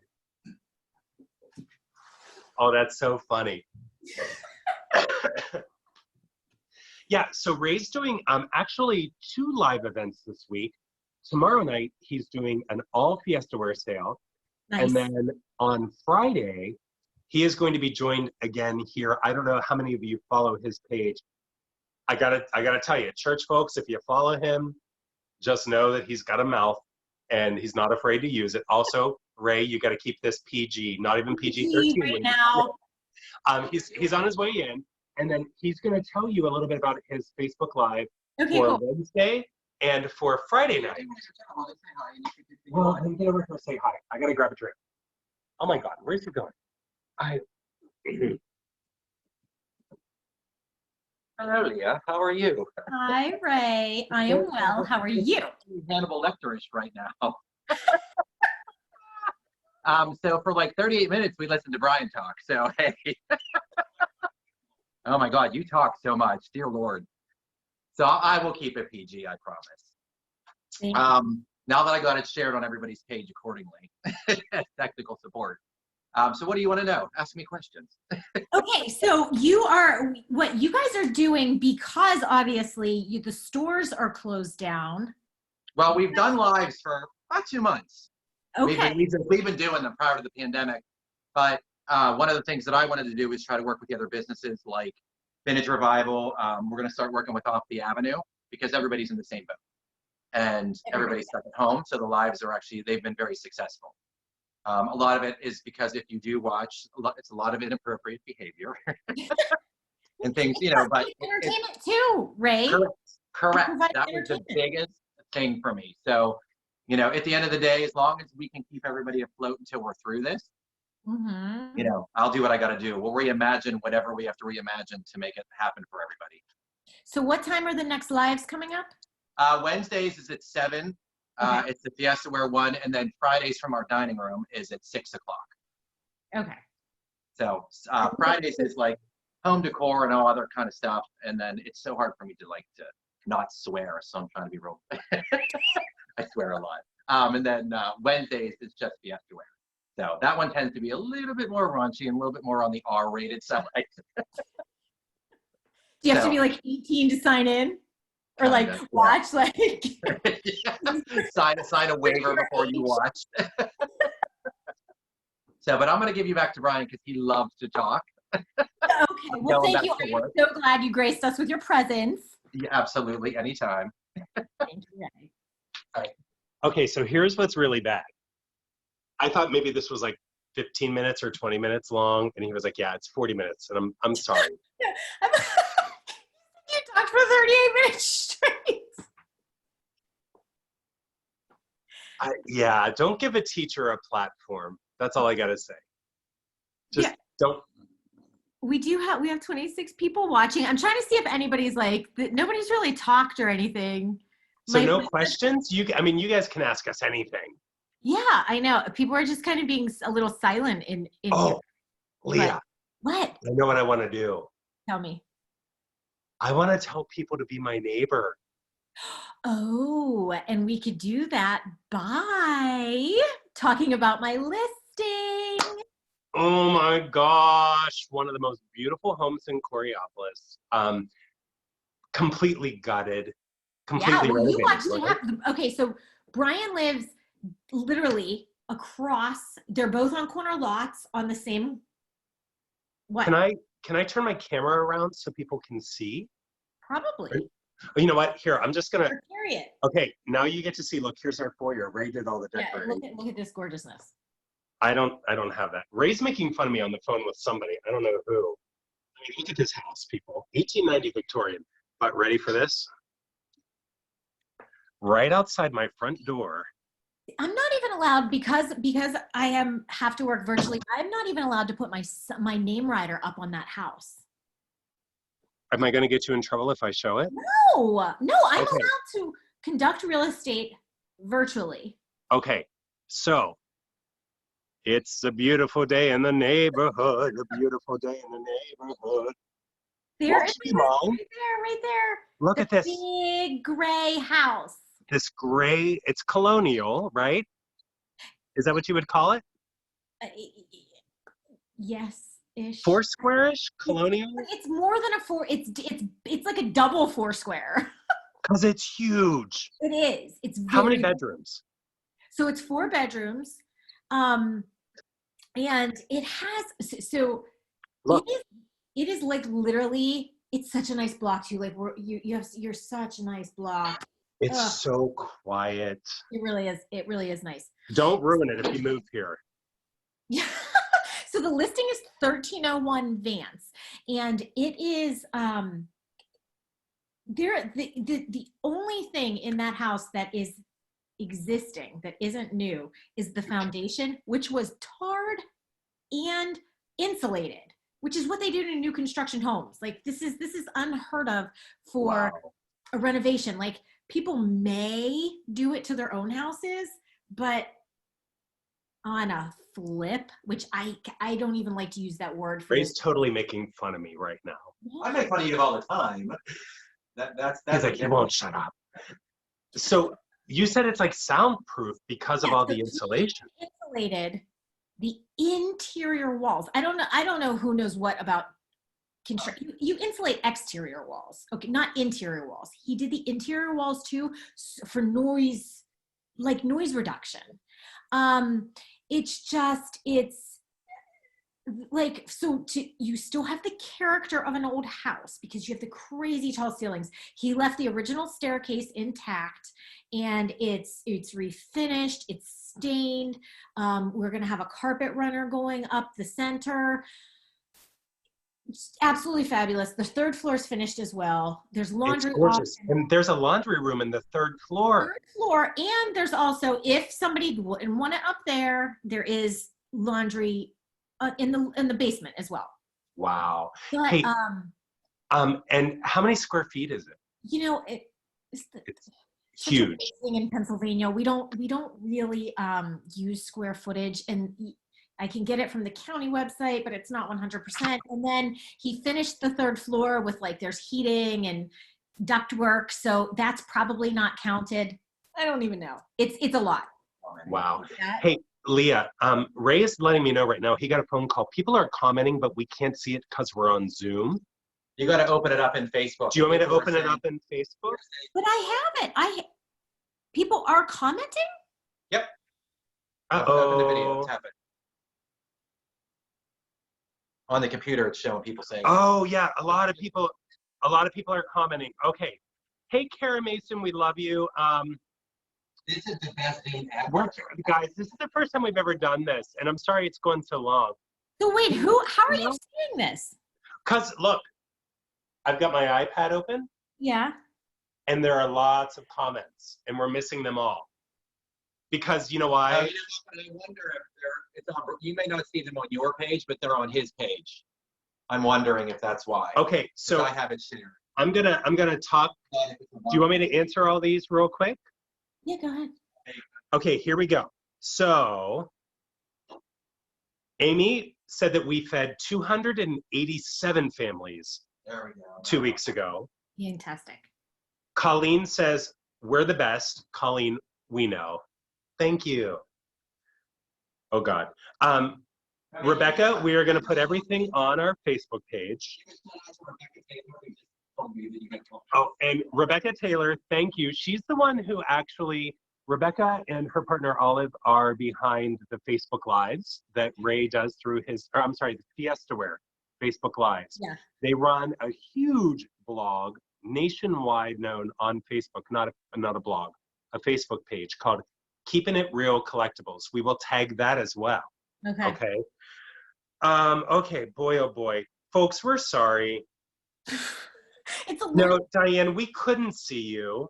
Oh, that's so funny. Yeah, so Ray's doing actually 2 live events this week. Tomorrow night, he's doing an all Fiesta wear sale. Nice. And then on Friday, he is going to be joined again here. I don't know how many of you follow his page. I gotta tell you, church folks, if you follow him, just know that he's got a mouth and he's not afraid to use it. Also, Ray, you got to keep this PG, not even PG-13 right now. He's on his way in, and then he's going to tell you a little bit about his Facebook Live for Wednesday and for Friday night. Well, I'm going over here to say hi. I got to grab a drink. Oh my God, where's he going? Hello, Leah. How are you? Hi, Ray. I am well. How are you? Hannibal Lecterish right now. So for like 38 minutes, we listened to Bryan talk. So, hey. Oh my God, you talk so much. Dear Lord. So I will keep it PG, I promise. Now that I got it shared on everybody's page accordingly. Technical support. So what do you want to know? Ask me questions. Okay, so what you guys are doing, because obviously the stores are closed down. Well, we've done lives for about 2 months. Okay. We've been doing them prior to the pandemic, but one of the things that I wanted to do is try to work with the other businesses like Vintage Revival. We're going to start working with Off the Avenue because everybody's in the same boat and everybody's stuck at home. So the lives are they've been very successful. A lot of it is because if you do watch, it's a lot of inappropriate behavior and things, but entertainment too, Ray. Correct. That was the biggest thing for me. So, at the end of the day, as long as we can keep everybody afloat until we're through this, I'll do what I got to do. We'll reimagine whatever we have to reimagine to make it happen for everybody. So what time are the next lives coming up? Wednesdays is at 7. Okay. It's the Fiesta Wear one, and then Fridays from our dining room is at 6 o'clock. Okay. So Fridays is like home decor and all other kind of stuff, and then it's so hard for me to not swear, so I'm trying to be real. I swear a lot. And then Wednesdays is just Fiesta Wear. So that one tends to be a little bit more raunchy and a little bit more on the R-rated side. Do you have to be like 18 to sign in? Or watch, sign a waiver before you watch. But I'm going to give you back to Bryan because he loves to talk. Okay, well, thank you. I'm so glad you graced us with your presence. Yeah, absolutely, anytime. Thank you, Ray. All right. Okay, so here's what's really bad. I thought maybe this was like 15 minutes or 20 minutes long, and he was like, "Yeah, it's 40 minutes," and I'm sorry. You talked for 38 minutes straight. Yeah, don't give a teacher a platform. That's all I got to say. Just don't. We have 26 people watching. I'm trying to see if anybody's nobody's really talked or anything. So no questions? You guys can ask us anything. Yeah, I know. People are just kind of being a little silent in here. Leah. What? I know what I want to do. Tell me. I want to tell people to be my neighbor. Oh, and we could do that by talking about my listing. Oh my gosh. One of the most beautiful homes in Coraopolis. Completely gutted. Completely renovated. Okay, so Bryan lives literally across. They're both on corner lots on the same. What? can I turn my camera around so people can see? Probably. You know what? Here, I'm just gonna. Or carry it. Okay, now you get to see. Look, here's our foyer. Ray did all the Yeah, decorating. look at this gorgeousness. I don't have that. Ray's making fun of me on the phone with somebody. I don't know who. I mean, look at this house, people. 1890 Victorian. But ready for this? Right outside my front door. I'm not even allowed because I have to work virtually. I'm not even allowed to put my name rider up on that house. Am I going to get you in trouble if I show it? No, I'm Okay. allowed to conduct real estate virtually. Okay, so it's a beautiful day in the neighborhood. A beautiful day in the neighborhood. There Won't it you is, be mine? right there. Look at this. Big gray house. This gray, it's colonial, right? Is that what you would call it? Yes-ish. Four squarish colonial? It's more than a four. It's like a double Foursquare. Because it's huge. It is. It's How many very- bedrooms? So it's 4 bedrooms, and it has Look. It is like literally. It's such a nice block too. Like you're such a nice block. It's Ugh. so quiet. It really is. It really is nice. Don't ruin it if you move here. Yeah. So the listing is 1301 Vance, and it is the only thing in that house that is existing that isn't new is the foundation, which was tarred and insulated, which is what they do in new construction homes. Like this is unheard of for a renovation. Like people may do it to their own houses, but on a flip, which I don't even like to use that word for Ray's this. totally making fun of me right now. I make fun of you all the time. That's He's like, he won't shut up. So you said it's like soundproof because of all the insulation. Insulated the interior walls. I don't know who knows what about construction. You insulate exterior walls, okay, not interior walls. He did the interior walls too for noise, like noise reduction. It's like, so you still have the character of an old house because you have the crazy tall ceilings. He left the original staircase intact, and it's refinished, it's stained. We're gonna have a carpet runner going up the center. It's absolutely fabulous. The 3rd floor is finished as well. There's laundry. It's gorgeous. And there's a laundry room in the 3rd floor. 3rd floor, and there's also, if somebody wouldn't want it up there, there is laundry in the basement as well. Wow. But Hey, and how many square feet is it? you know, it's such a Huge. big thing in Pennsylvania. We don't really use square footage, and I can get it from the county website, but it's not 100%. And then he finished the 3rd floor with like there's heating and ductwork, so that's probably not counted. I don't even know. It's a lot. Wow. Yeah. Hey, Leah, Ray is letting me know right now he got a phone call. People are commenting, but we can't see it because we're on Zoom. You got to open it up in Facebook. Do you want me to open it up in Facebook? But I haven't. People are commenting? Yep. Open up in the video. Uh-oh. Tap it. On the computer, it's showing people saying. Oh, yeah. A lot of people are commenting. Okay. Hey, Kara Mason, we love you. This is the best thing ever. Guys, this is the first time we've ever done this, and I'm sorry it's going so long. So wait, how are you seeing this? Because, look, I've got my iPad open, Yeah. and there are lots of comments, and we're missing them all. Because, you know why? I wonder if you may not see them on your page, but they're on his page. I'm wondering if that's why. Okay, so I have it shared. I'm gonna talk. Do you want me to answer all these real quick? Yeah, go ahead. Okay, here we go. So Amy said that we fed 287 families There we go. 2 weeks ago. Fantastic. Colleen says, we're the best. Colleen, we know. Thank you. Oh, God. Rebecca, we are going to put everything on our Facebook page. Oh, and Rebecca Taylor, thank you. She's the one who actually, Rebecca and her partner Olive are behind the Facebook Lives that Ray does through his, or I'm sorry, the Fiestaware Facebook Lives. Yeah. They run a huge blog, nationwide known on Facebook, not a blog, a Facebook page called Keeping It Real Collectibles. We will tag that as well. Okay. Okay. Okay, boy, oh boy. Folks, we're sorry. It's a little. No, Diane, we couldn't see you.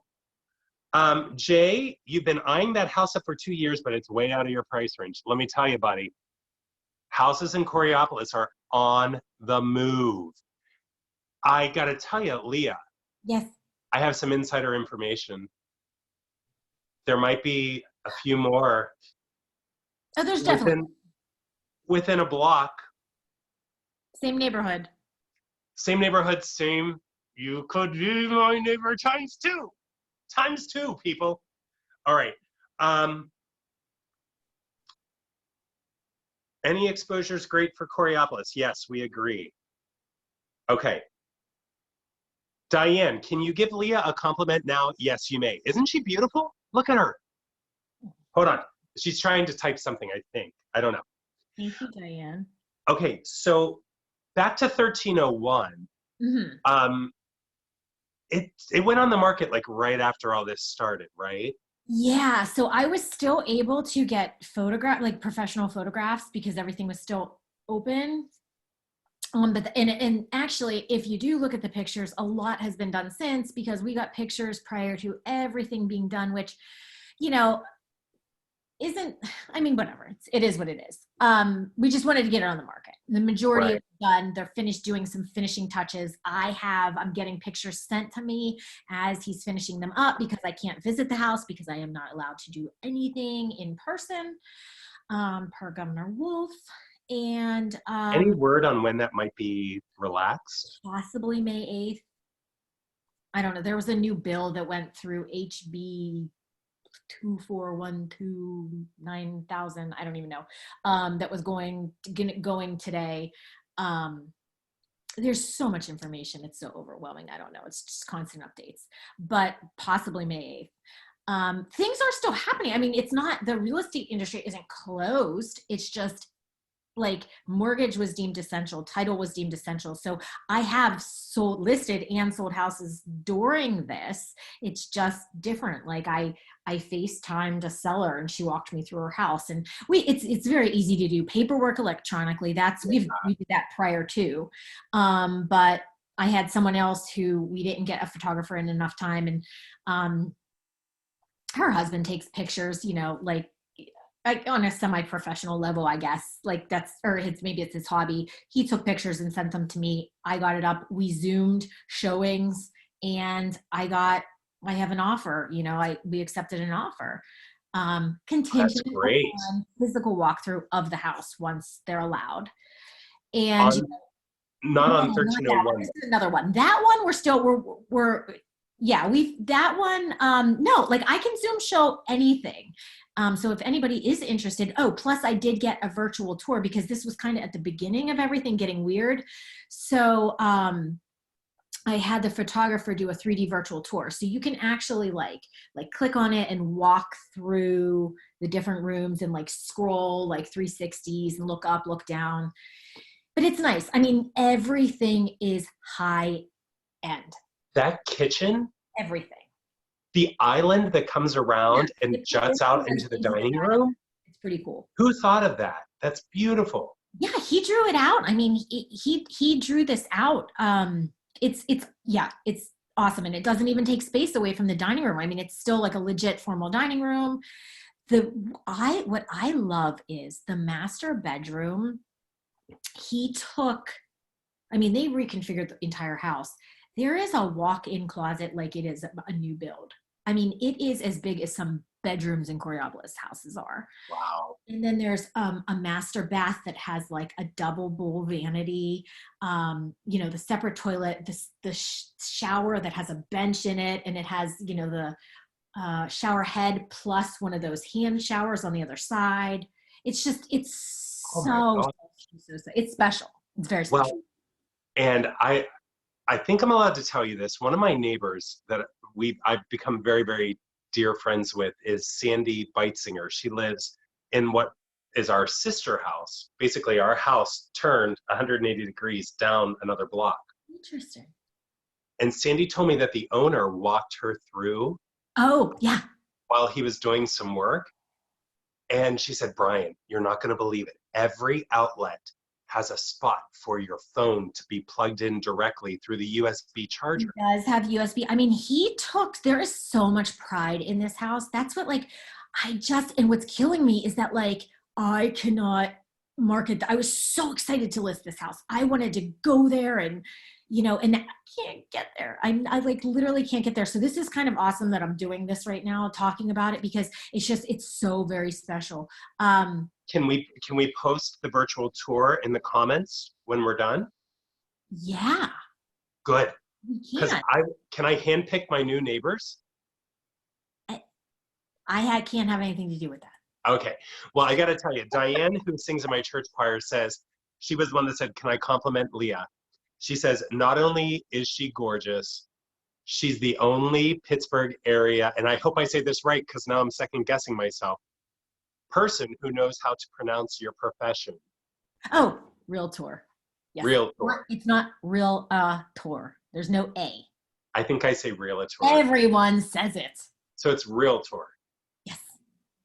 Jay, you've been eyeing that house up for 2 years, but it's way out of your price range. Let me tell you, buddy, houses in Coraopolis are on the move. I gotta tell you, Leah, Yes. I have some insider information. There might be a few more Oh, there's definitely. within a block. Same neighborhood. Same neighborhood, same. You could be my neighbor times two. Times two, people. All right. Any exposure is great for Coraopolis. Yes, we agree. Okay. Diane, can you give Leah a compliment now? Yes, you may. Isn't she beautiful? Look at her. Hold on. She's trying to type something, I think. I don't know. Thank you, Diane. Okay, so back to 1301. Mm-hmm. It went on the market like right after all this started, right? Yeah, so I was still able to get professional photographs because everything was still open. But and actually, if you do look at the pictures, a lot has been done since because we got pictures prior to everything being done, which, you know, whatever. It is what it is. We just wanted to get it on the market. The majority is done. They're finished doing some finishing touches. I'm getting pictures sent to me as he's finishing them up because I can't visit the house because I am not allowed to do anything in person, per Governor Wolf. And any word on when that might be relaxed? Possibly May 8th. I don't know. There was a new bill that went through HB 24129000. I don't even know. That was going today. There's so much information. It's so overwhelming. I don't know. It's just constant updates, but possibly May 8th. Things are still happening. I mean, it's not, the real estate industry isn't closed. It's just like mortgage was deemed essential, title was deemed essential. So I have listed and sold houses during this. It's just different. Like I FaceTimed a seller and she walked me through her house, and it's very easy to do paperwork electronically. We did that prior to, but I had someone else who we didn't get a photographer in enough time, and her husband takes pictures, you know, like on a semi-professional level, I guess, like maybe it's his hobby. He took pictures and sent them to me. I got it up. We Zoomed showings, and I have an offer. You know, we accepted an offer. Contingent on physical walkthrough of the house once they're allowed. And not on 1301. This is another one. That one no, like I can Zoom show anything. So if anybody is interested, plus I did get a virtual tour because this was kind of at the beginning of everything getting weird. So I had the photographer do a 3D virtual tour. So you can actually like click on it and walk through the different rooms and like scroll like 360s and look up, look down. But it's nice. I mean, everything is high end. That kitchen? Everything. The island that comes around and juts out into the dining room? It's pretty cool. Who thought of that? That's beautiful. Yeah, he drew it out. I mean, he drew this out. It's awesome. And it doesn't even take space away from the dining room. I mean, it's still like a legit formal dining room. What I love is the master bedroom. They reconfigured the entire house. There is a walk-in closet like it is a new build. I mean, it is as big as some bedrooms in Coraopolis houses are. Wow. And then there's a master bath that has like a double bowl vanity, the separate toilet, the shower that has a bench in it, and it has, the shower head plus one of those hand showers on the other side. It's just, it's it's special. It's very special. Well, and I think I'm allowed to tell you this. One of my neighbors that I've become very, very dear friends with is Sandy Beitzinger. She lives in what is our sister house. Basically, our house turned 180 degrees down another block. Interesting. And Sandy told me that the owner walked her through. Oh, yeah. While he was doing some work. And she said, Bryan, you're not going to believe it. Every outlet has a spot for your phone to be plugged in directly through the USB charger. He does have USB. I mean, there is so much pride in this house. That's what, like, and what's killing me is that, like, I cannot market. I was so excited to list this house. I wanted to go there and, and I can't get there. I like literally can't get there. So this is kind of awesome that I'm doing this right now, talking about it, because it's so very special. Can we post the virtual tour in the comments when we're done? Yeah. Good. We Because can I handpick my new neighbors? I can't have anything to do with that. Okay. Well, I got to tell you, Diane, who sings in my church choir, says, she was the one that said, can I compliment Leah? She says, not only is she gorgeous, she's the only Pittsburgh area, and I hope I say this right because now I'm second guessing myself, person who knows how to pronounce your profession. Oh, Realtor. Yes. Realtor. It's not Realtor. There's no A. I think I say Realtor. Everyone says it. So it's Realtor. Yes.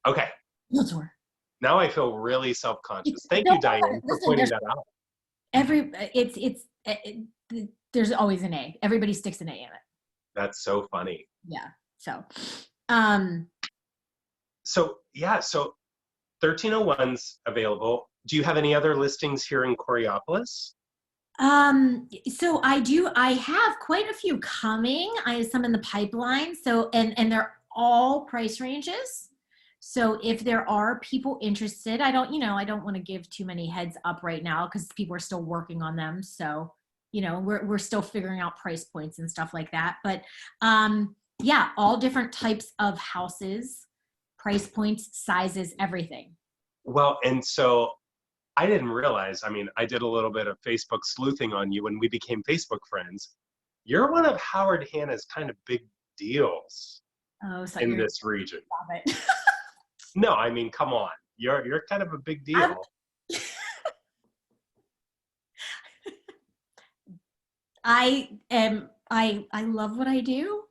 Okay. Realtor. Now I feel really self-conscious. Thank you, Diane, for pointing that out. There's always an A. Everybody sticks an A in it. That's so funny. Yeah. So 1301's available. Do you have any other listings here in Coraopolis? So I have quite a few coming. I have some in the pipeline. So, and they're all price ranges. So if there are people interested, I don't want to give too many heads up right now because people are still working on them. So, we're still figuring out price points and stuff like that. But, yeah, all different types of houses, price points, sizes, everything. Well, and so I didn't realize, I did a little bit of Facebook sleuthing on you when we became Facebook friends. You're one of Howard Hanna's kind of big deals in this region. Stop it. No, come on. You're kind of a big deal. I love what I do.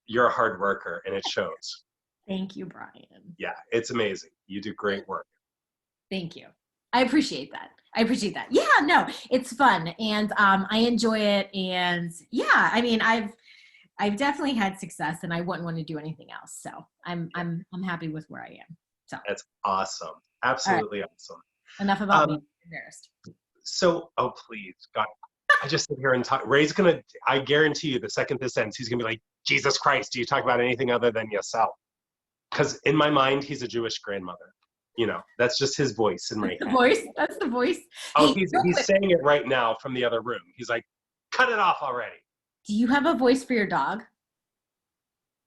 You're a hard worker and it shows. Thank you, Bryan. Yeah, it's amazing. You do great work. Thank you. I appreciate that. Yeah, no, it's fun and I enjoy it. And yeah, I've definitely had success and I wouldn't want to do anything else. So I'm happy with where I am. So that's awesome. Absolutely right. Awesome. Enough about me. I'm embarrassed. So, oh please, God, I just sit here and talk. Ray's I guarantee you the second this ends, he's gonna be like, Jesus Christ, do you talk about anything other than yourself? Because in my mind, he's a Jewish grandmother. That's just his voice in my head. That's the voice. Oh, hey, he's saying it right now from the other room. He's like, cut it off already. Do you have a voice for your dog?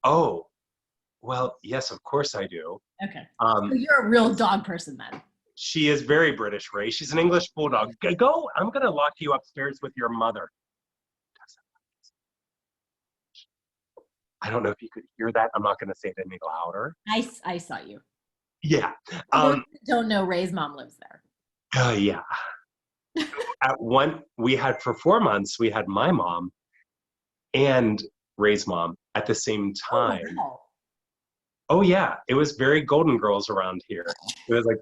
Oh, well, yes, of course I do. Okay. So you're a real dog person then. She is very British, Ray. She's an English bulldog. Go, I'm going to lock you upstairs with your mother. I don't know if you could hear that. I'm not going to say it any louder. I saw you. Yeah. Don't know Ray's mom lives there. Yeah. For 4 months, we had my mom and Ray's mom at the same time. Oh, wow. Oh yeah. It was very Golden Girls around here. It was like,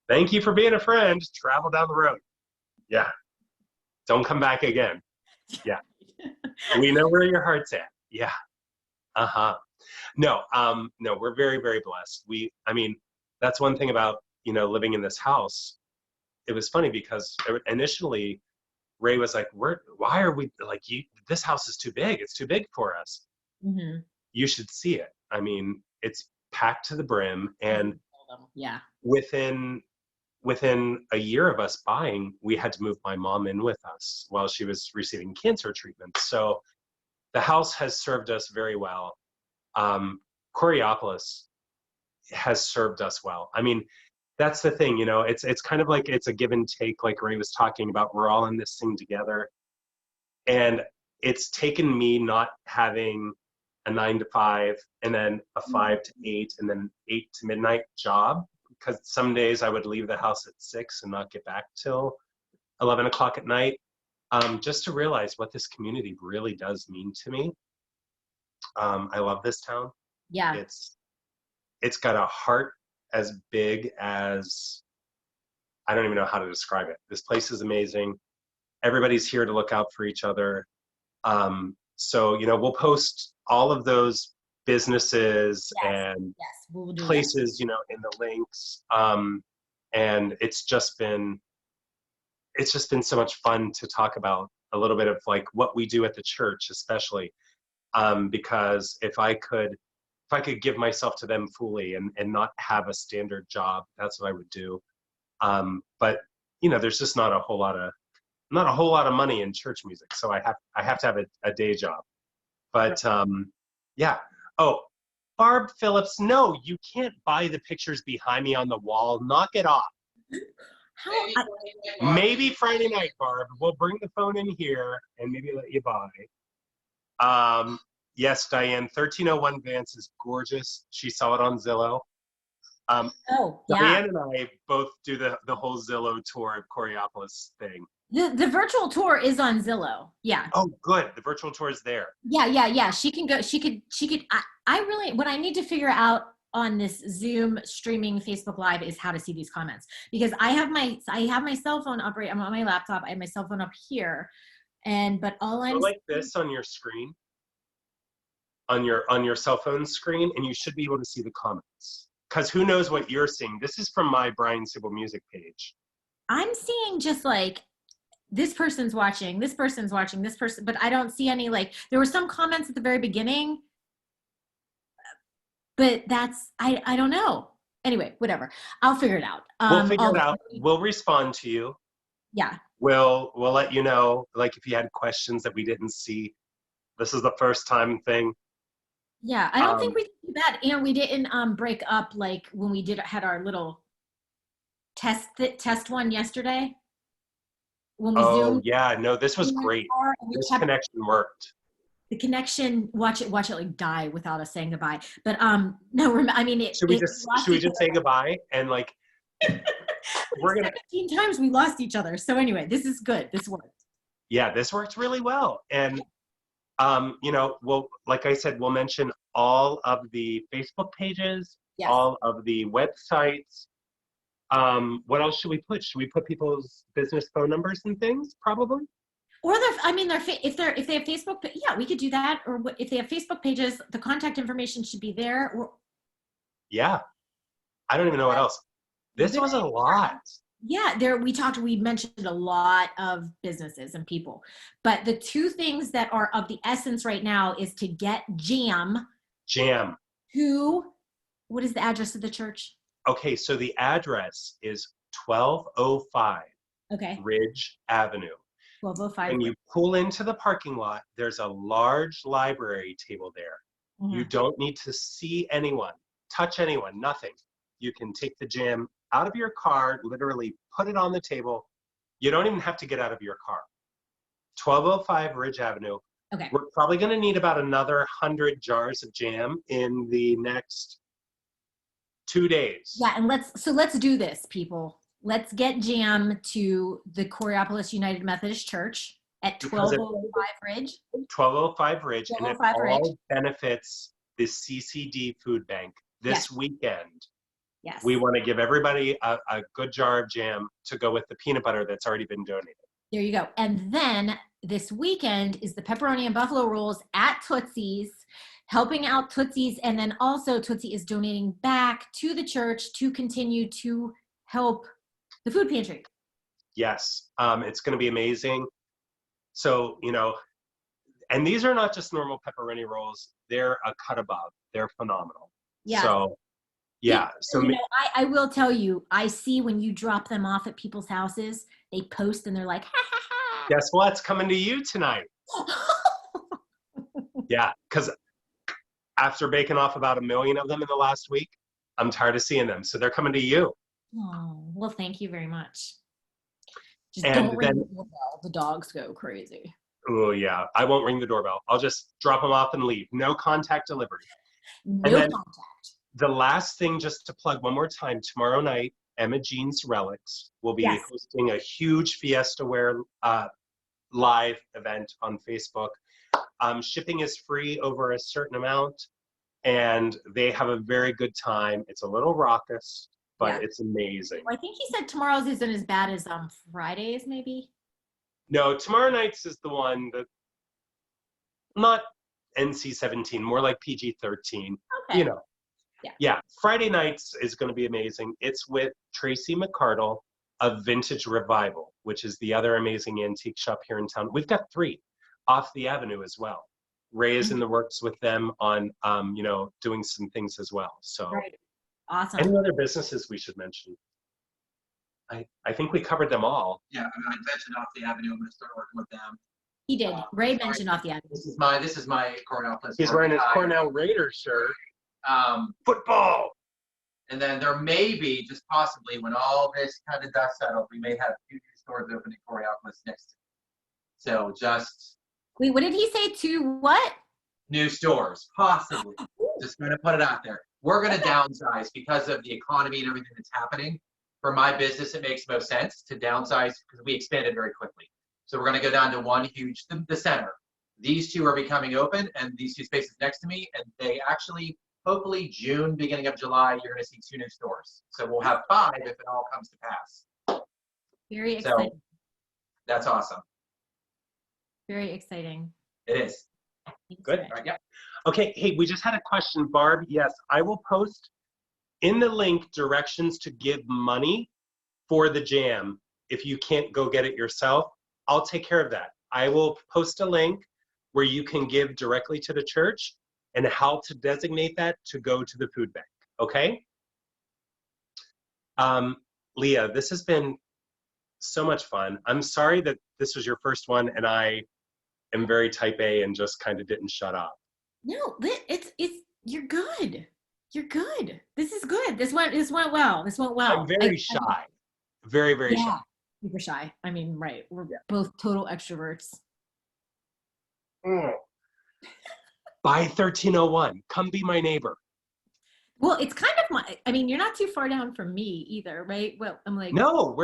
thank you for being a friend. Travel down the road. Yeah. Don't come back again. Yeah. We know where your heart's at. Yeah. Uh-huh. No, we're very, very blessed. That's one thing about, living in this house. It was funny because initially Ray was like, why are we like, this house is too big. It's too big for us. Mm-hmm. You should see it. It's packed to the brim. And yeah, within a year of us buying, we had to move my mom in with us while she was receiving cancer treatment. So the house has served us very well. Coraopolis has served us well. That's the thing, it's kind of like it's a give and take, like Ray was talking about. We're all in this thing together. And it's taken me not having a 9 to 5 and then a 5 to 8 and then 8 to midnight job because some days I would leave the house at 6 and not get back till 11 o'clock at night, just to realize what this community really does mean to me. I love this town. Yeah. It's got a heart as big as, I don't even know how to describe it. This place is amazing. Everybody's here to look out for each other. So, we'll post all of those businesses and we'll do places, in the links. And it's just been so much fun to talk about a little bit of like what we do at the church, especially, because if I could give myself to them fully and not have a standard job, that's what I would do. But there's just not a whole lot of money in church music, so I have to have a day job. But yeah. Oh, Barb Phillips, no, you can't buy the pictures behind me on the wall. Knock it off. Maybe Friday night, Barb. We'll bring the phone in here and maybe let you buy. Yes, Diane, 1301 Vance is gorgeous. She saw it on Zillow. Diane and I both do the whole Zillow tour of Coraopolis thing. The virtual tour is on Zillow. Yeah. Oh, good. The virtual tour is there. Yeah. She can go. She could. I really, what I need to figure out on this Zoom streaming Facebook Live is how to see these comments, because I have my cell phone up right. I'm on my laptop. I have my cell phone up here, but all I'm like this on your screen, on your cell phone screen, and you should be able to see the comments. Because who knows what you're seeing? This is from my Bryan Sable music page. I'm seeing just like, this person's watching, this person's watching, this person, but I don't see any, like, there were some comments at the very beginning, but I don't know. Anyway, whatever. I'll figure it out. We'll figure it out. We'll respond to you. Yeah. We'll let you know, like, if you had questions that we didn't see. This is the first time thing. Yeah, I don't think we did that. And we didn't break up, like, when we had our little test one yesterday. When we zoomed. Yeah, no, this was great. This connection worked. The connection, watch it like die without us saying goodbye. But no, I mean, should we just say goodbye and like we're gonna 17 times we lost each other. So anyway, this is good. This worked. Yeah, this worked really well. And well, like I said, we'll mention all of the Facebook pages, all of the websites. What else should we put? Should we put people's business phone numbers and things? Probably. Or if they have Facebook, yeah, we could do that. Or if they have Facebook pages, the contact information should be there. Yeah, I don't even know what else. This was a lot. Yeah, we mentioned a lot of businesses and people, but the two things that are of the essence right now is to get Jam. What is the address of the church? Okay, so the address is 1205 Ridge Avenue. 1205. When you pull into the parking lot, there's a large library table there. Mm-hmm. You don't need to see anyone, touch anyone, nothing. You can take the Jam out of your car, literally put it on the table. You don't even have to get out of your car. 1205 Ridge Avenue. Okay. We're probably going to need about another 100 jars of Jam in the next 2 days. Yeah, and let's do this, people. Let's get Jam to the Coraopolis United Methodist Church at 1205 Ridge. 1205 Ridge, and it all benefits the CCD Food Bank this weekend. Yes. We want to give everybody a good jar of Jam to go with the peanut butter that's already been donated. There you go. And then this weekend is the pepperoni and buffalo rolls at Tootsie's, helping out Tootsie's. And then also Tootsie is donating back to the church to continue to help the food pantry. Yes. It's going to be amazing. So, and these are not just normal pepperoni rolls. They're a cut above. They're phenomenal. Yeah. So, yeah. So I will tell you, I see when you drop them off at people's houses, they post and they're like, ha, ha, ha. Guess what's coming to you tonight? Yeah, because after baking off about 1 million of them in the last week, I'm tired of seeing them. So they're coming to you. Oh, well, thank you very much. Just and don't ring the doorbell. The dogs go crazy. Oh, yeah. I won't ring the doorbell. I'll just drop them off and leave. No contact delivery. No contact. the last thing, just to plug one more time, tomorrow night, Emma Jean's Relics will be Yes. hosting a huge Fiesta Wear live event on Facebook. Shipping is free over a certain amount, and they have a very good time. It's a little raucous, but it's amazing. Well, I think he said tomorrow's isn't as bad as Fridays, maybe. No, tomorrow night's is the one that not NC-17, more like PG-13. Okay. You know. Yeah. Friday nights is going to be amazing. It's with Tracy McCardle of Vintage Revival, which is the other amazing antique shop here in town. We've got 3 off the avenue as well. Ray is in the works with them on, doing some things as well. So, Awesome. Any other businesses we should mention? I think we covered them all. Yeah, I mentioned Off the Avenue. I'm going to start working with them. He did. Ray mentioned Off the Avenue. This is my Coraopolis. He's wearing his Cornell Raider shirt. Football. And then there may be, just possibly, when all this kind of dust settles, we may have 2 new stores open in Coraopolis next. So just. Wait, what did he say? 2 what? New stores, possibly. Just going to put it out there. We're going to downsize because of the economy and everything that's happening. For my business, it makes most sense to downsize because we expanded very quickly. So we're going to go down to one huge, the center. These 2 are becoming open, and these 2 spaces next to me, and they actually, hopefully June, beginning of July, you're going to see 2 new stores. So we'll have 5 if it all comes to pass. Very exciting. So that's awesome. Very exciting. It is. Good. All right, yeah. Okay, hey, we just had a question, Barb. Yes, I will post in the link directions to give money for the jam. If you can't go get it yourself, I'll take care of that. I will post a link where you can give directly to the church and how to designate that to go to the food bank, okay? Leah, this has been so much fun. I'm sorry that this was your first one and I am very type A and just kind of didn't shut up. No, you're good. You're good. This is good. This went well. This went well. I'm very shy. Very, very shy. Super shy. I mean, right. We're both total extroverts. By 1301, come be my neighbor. Well, it's kind of you're not too far down from me either, right? Well, I'm like. No,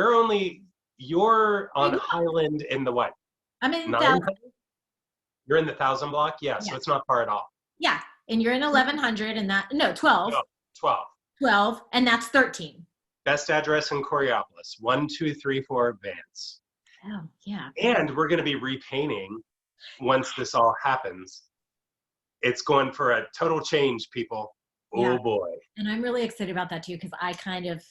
you're on Highland in the what? I'm in 1,000. You're in the 1,000 block? Yeah, so it's not far at all. Yeah, and you're in 1100 and 12. No, 12. 12, and that's 13. Best address in Coraopolis, 1234 Vance. Oh, yeah. And we're going to be repainting once this all happens. It's going for a total change, people. Oh, boy. And I'm really excited about that, too, because I kind of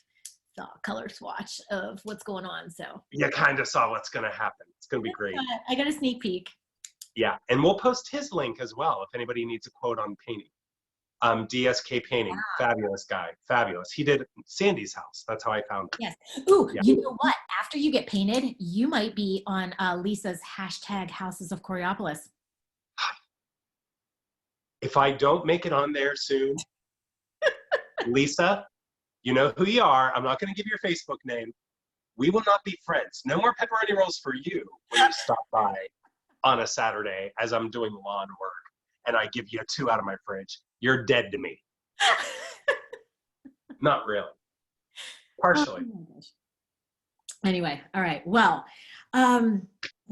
saw a color swatch of what's going on. So you kind of saw what's going to happen. It's going to be great. I got a sneak peek. Yeah, and we'll post his link as well if anybody needs a quote on painting. DSK Painting, fabulous guy, fabulous. He did Sandy's house. That's how I found him. Yes. Ooh, you know what? After you get painted, you might be on Lisa's hashtag Houses of Coraopolis. If I don't make it on there soon, Lisa, you know who you are. I'm not going to give your Facebook name. We will not be friends. No more pepperoni rolls for you when you stop by on a Saturday as I'm doing lawn work and I give you 2 out of my fridge. You're dead to me. Not really. Partially. Oh, anyway, all right. Well, I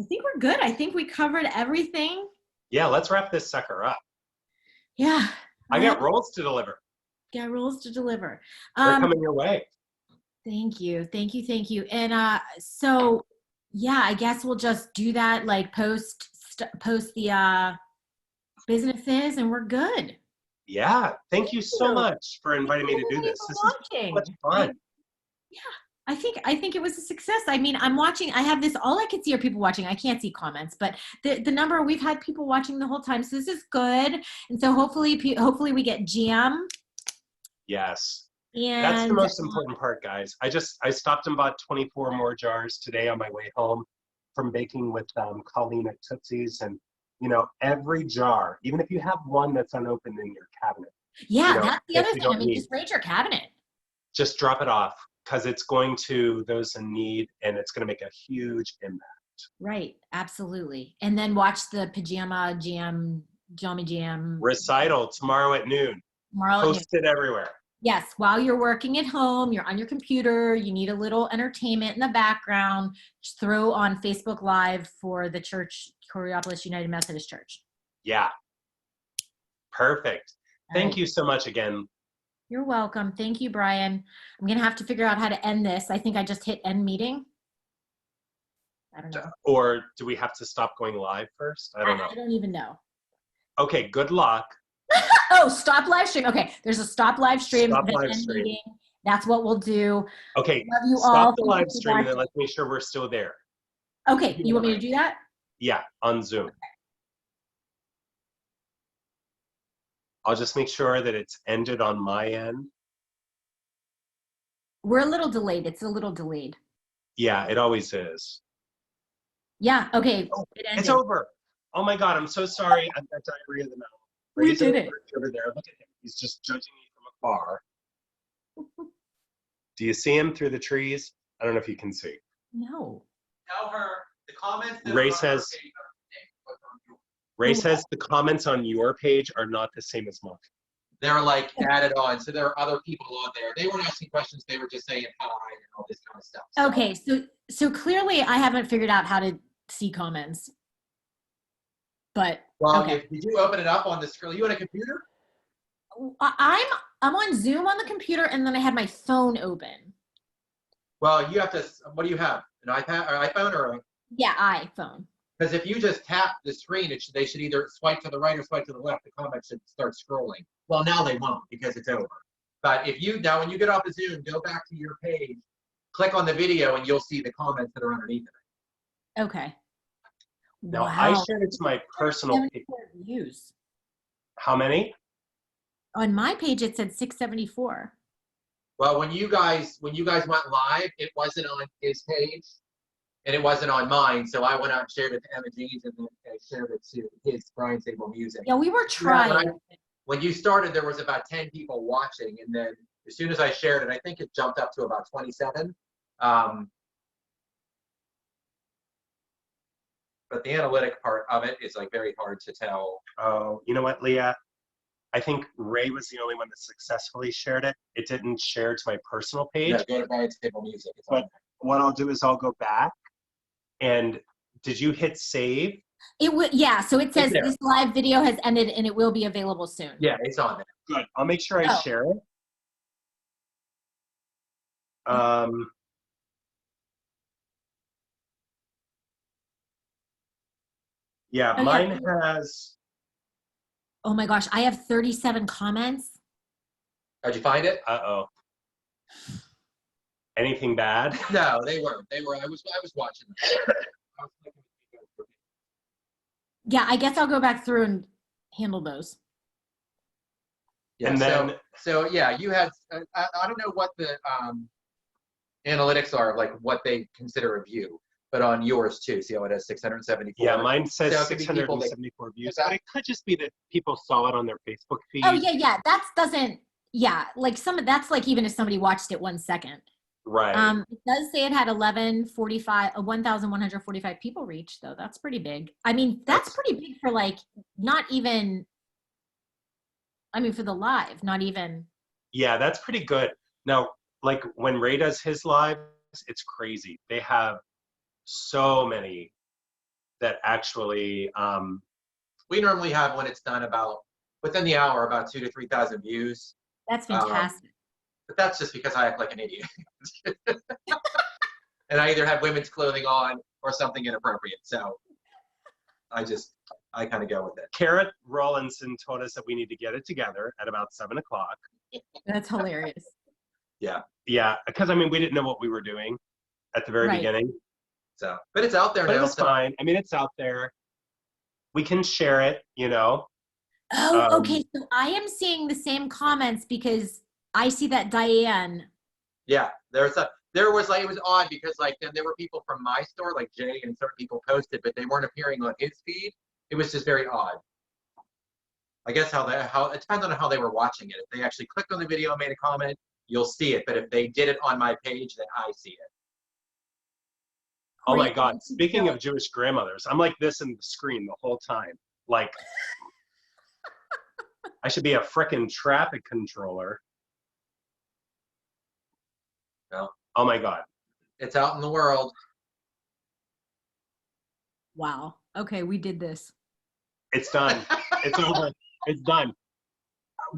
think we're good. I think we covered everything. Yeah, let's wrap this sucker up. Yeah. I got rolls to deliver. Got rolls to deliver. They're coming your way. Thank you. Thank you. Thank you. And so, yeah, I guess we'll just do that, like post the businesses, and we're good. Yeah. Thank you so much for inviting me to do this. This is so much fun. Yeah. I think it was a success. I mean, I'm watching, I have this, all I can see are people watching. I can't see comments, but the number, we've had people watching the whole time. So this is good. And so hopefully we get jam. Yes. And that's the most important part, guys. I stopped and bought 24 more jars today on my way home from baking with Colleen at Tootsie's. And, you know, every jar, even if you have one that's unopened in your cabinet. Yeah, that's the other thing. I mean, just raid your cabinet. Just drop it off because it's going to those in need and it's going to make a huge impact. Right. Absolutely. And then watch the pajama jam recital tomorrow at noon. Post it everywhere. Yes, while you're working at home, you're on your computer, you need a little entertainment in the background, just throw on Facebook Live for the church, Coraopolis United Methodist Church. Yeah. Perfect. All Thank right. you so much again. You're welcome. Thank you, Bryan. I'm going to have to figure out how to end this. I think I just hit end meeting. I don't know. Or do we have to stop going live first? I don't know. I don't even know. Okay, good luck. Oh, stop live stream. Okay, there's a stop live stream. Stop then live end stream. meeting. That's what we'll do. Okay, Love you stop all. the Thank live you for stream and then watching. let's make sure we're still there. Okay, you want me to do that? Yeah, on Zoom. I'll just make sure that it's ended on my end. We're a little delayed. It's a little delayed. Yeah, it always is. Yeah, okay. Oh, It ended. it's over. Oh my God, I'm so sorry. I've got diarrhea of the mouth. We Razor did it. over there. Look at him. He's just judging me from afar. Do you see him through the trees? I don't know if you can see. No. Tell her the comments. Ray says, the comments on your page are not the same as mine. They're like added on, so there are other people on there. They weren't asking questions; they were just saying hi and all this kind of stuff. So. Okay, so clearly I haven't figured out how to see comments. But Well, okay. did you open it up on the screen? Are you on a computer? I'm on Zoom on the computer, and then I had my phone open. Well, you have to. What do you have? An iPad or iPhone or? Yeah, iPhone. Because if you just tap the screen, they should either swipe to the right or swipe to the left. The comments should start scrolling. Well, now they won't because it's over. But if you now, when you get off of Zoom, go back to your page, click on the video, and you'll see the comments that are underneath it. Okay. Now, wow. I shared it to my personal page. Views. How many? On my page, it said 674. Well, when you guys went live, it wasn't on his page, and it wasn't on mine. So I went out and shared it to Emma Jeans, and then I shared it to his Bryan Sable Music. Yeah, we were trying. When you started, there was about 10 people watching, and then as soon as I shared it, I think it jumped up to about 27. But the analytic part of it is like very hard to tell. Oh, you know what, Leah? I think Ray was the only one that successfully shared it. It didn't share to my personal page. Yeah, go to Bryan Sable Music. But what I'll do is I'll go back. And did you hit save? Yeah, so it says this live video has ended and it will be available soon. Yeah, it's on there. Good. I'll make sure I share it. Yeah, mine has. Oh my gosh, I have 37 comments. How'd you find it? Uh-oh. Anything bad? No, they weren't. I was watching them. Yeah, I guess I'll go back through and handle those. Yeah, and then so yeah, you had I don't know what the analytics are, like what they consider a view, but on yours too. See how it has 674. Yeah, mine says so 674 views, but it could just be that people saw it on their Facebook feed. Oh yeah, like that's like even if somebody watched it 1 second. Right. It does say it had 1,145 people reached, though. That's pretty big. I mean, that's pretty big for like not even. I mean, for the live, not even. Yeah, that's pretty good. Now, like when Ray does his lives, it's crazy. They have so many that actually. We normally have, when it's done, about within the hour, about 2,000 to 3,000 views. That's fantastic. But that's just because I act like an idiot. And I either have women's clothing on or something inappropriate. So I kind of go with it. Kara Rawlinson told us that we need to get it together at about 7 o'clock. That's hilarious. Yeah. Yeah, because I mean, we didn't know what we were doing at the very beginning. So, but it's out there but now. It's fine. I mean, it's out there. We can share it, you know. Oh, okay. So I am seeing the same comments because I see that Diane. Yeah, it was odd because like then there were people from my store, like Jay and certain people posted, but they weren't appearing on his feed. It was just very odd. I guess how it depends on how they were watching it. If they actually clicked on the video and made a comment, you'll see it. But if they did it on my page, then I see it. Oh my God! Speaking of Jewish grandmothers, I'm like this in the screen the whole time. Like I should be a frickin' traffic controller. Well, Oh my God. it's out in the world. Wow. Okay, we did this. It's done. It's over. It's done.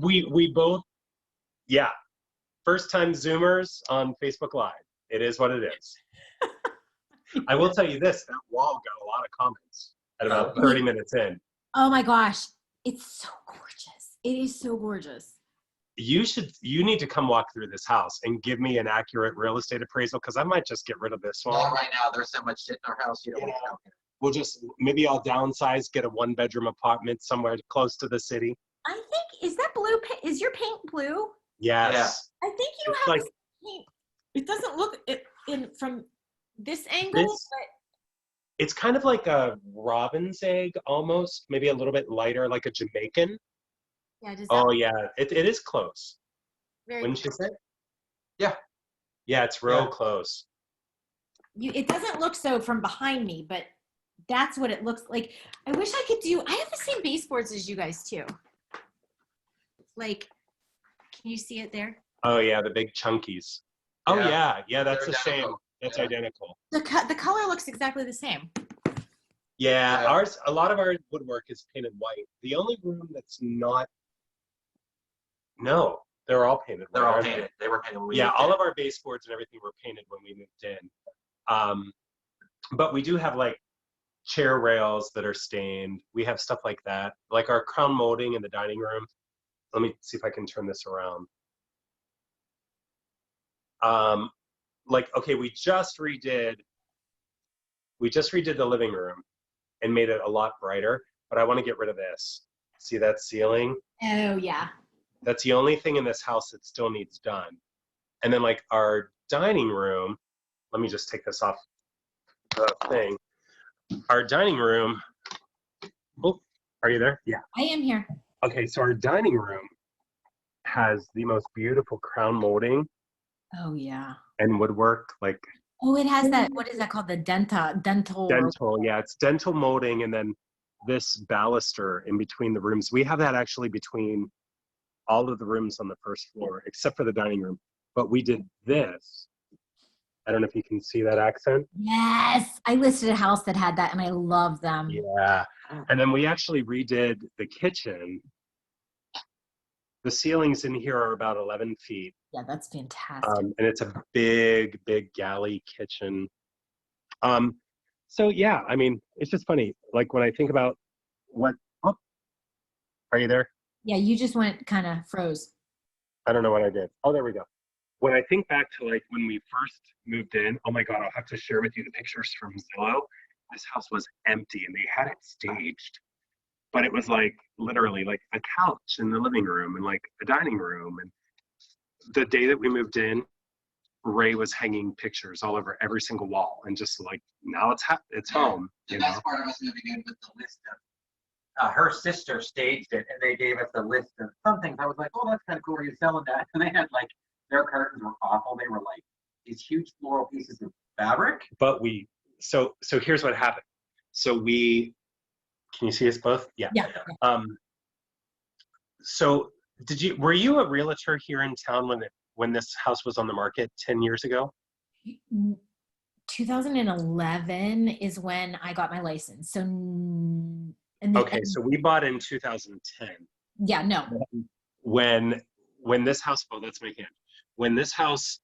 We both, yeah. First time Zoomers on Facebook Live. It is what it is. I will tell you this, that wall got a lot of comments at about 30 minutes in. Oh my gosh. It's so gorgeous. It is so gorgeous. You need to come walk through this house and give me an accurate real estate appraisal, because I might just get rid of this one. Not right now. There's so much shit in our house. You don't want to know. We'll just, maybe I'll downsize, get a 1-bedroom apartment somewhere close to the city. I think, is that blue? Is your paint blue? Yes. I think you It's have like, this paint. It doesn't look it in from this angle, but it's kind of like a robin's egg almost, maybe a little bit lighter, like a Jamaican. yeah, does that Oh yeah, it is close. very Wouldn't you say? Yeah. Yeah, it's real Yeah. close. it doesn't look so from behind me, but that's what it looks like. I wish I could do, I have the same baseboards as you guys too. Like, can you see it there? Oh yeah, the big chunkies. Oh Yeah. yeah, that's They're a shame. identical. That's Yeah. identical. The color looks exactly the same. Yeah, Yeah. a lot of our woodwork is painted white. The only room that's not, no, they're all painted white. They're all aren't they? painted. They were painted when we Yeah, moved all in. of our baseboards and everything were painted when we moved in. But we do have like chair rails that are stained. We have stuff like that. Like our crown molding in the dining room. Let me see if I can turn this around. Like, okay, we just redid the living room and made it a lot brighter, but I want to get rid of this. See that ceiling? Oh yeah. That's the only thing in this house that still needs done. And then like our dining room, let me just take this off the thing. Our dining room, oh, are you there? Yeah. I am here. Okay, so our dining room has the most beautiful crown molding Oh yeah. and woodwork, like Oh, it has that, what is that called? The dental. dental. Yeah, it's dental molding, and then this baluster in between the rooms. We have that actually between all of the rooms on the first floor, except for the dining room. But we did this. I don't know if you can see that accent. Yes. I listed a house that had that and I love them. Yeah. And then we actually redid the kitchen. The ceilings in here are about 11 feet. Yeah, that's fantastic. And it's a big, big galley kitchen. So yeah, I mean, it's just funny. Like when I think about what, oh, are you there? Yeah, you just went kind of froze. I don't know what I did. Oh, there we go. When I think back to like when we first moved in, oh my God, I'll have to share with you the pictures from Zillow. This house was empty and they had it staged, but it was like literally like a couch in the living room and like a dining room. And the day that we moved in, Ray was hanging pictures all over every single wall and just like, now it's home. The You know? best part of us moving in was the list of, her sister staged it and they gave us a list of some things. I was like, oh, that's kind of cool. Are you selling that? And they had like, their curtains were awful. They were like these huge floral pieces of fabric. But so here's what happened. So can you see us both? Yeah. Yeah. So were you a realtor here in town when this house was on the market 10 years ago? 2011 is when I got my license. So, Okay, so we bought in 2010. Yeah, no. When this house, oh, that's my hand. When this house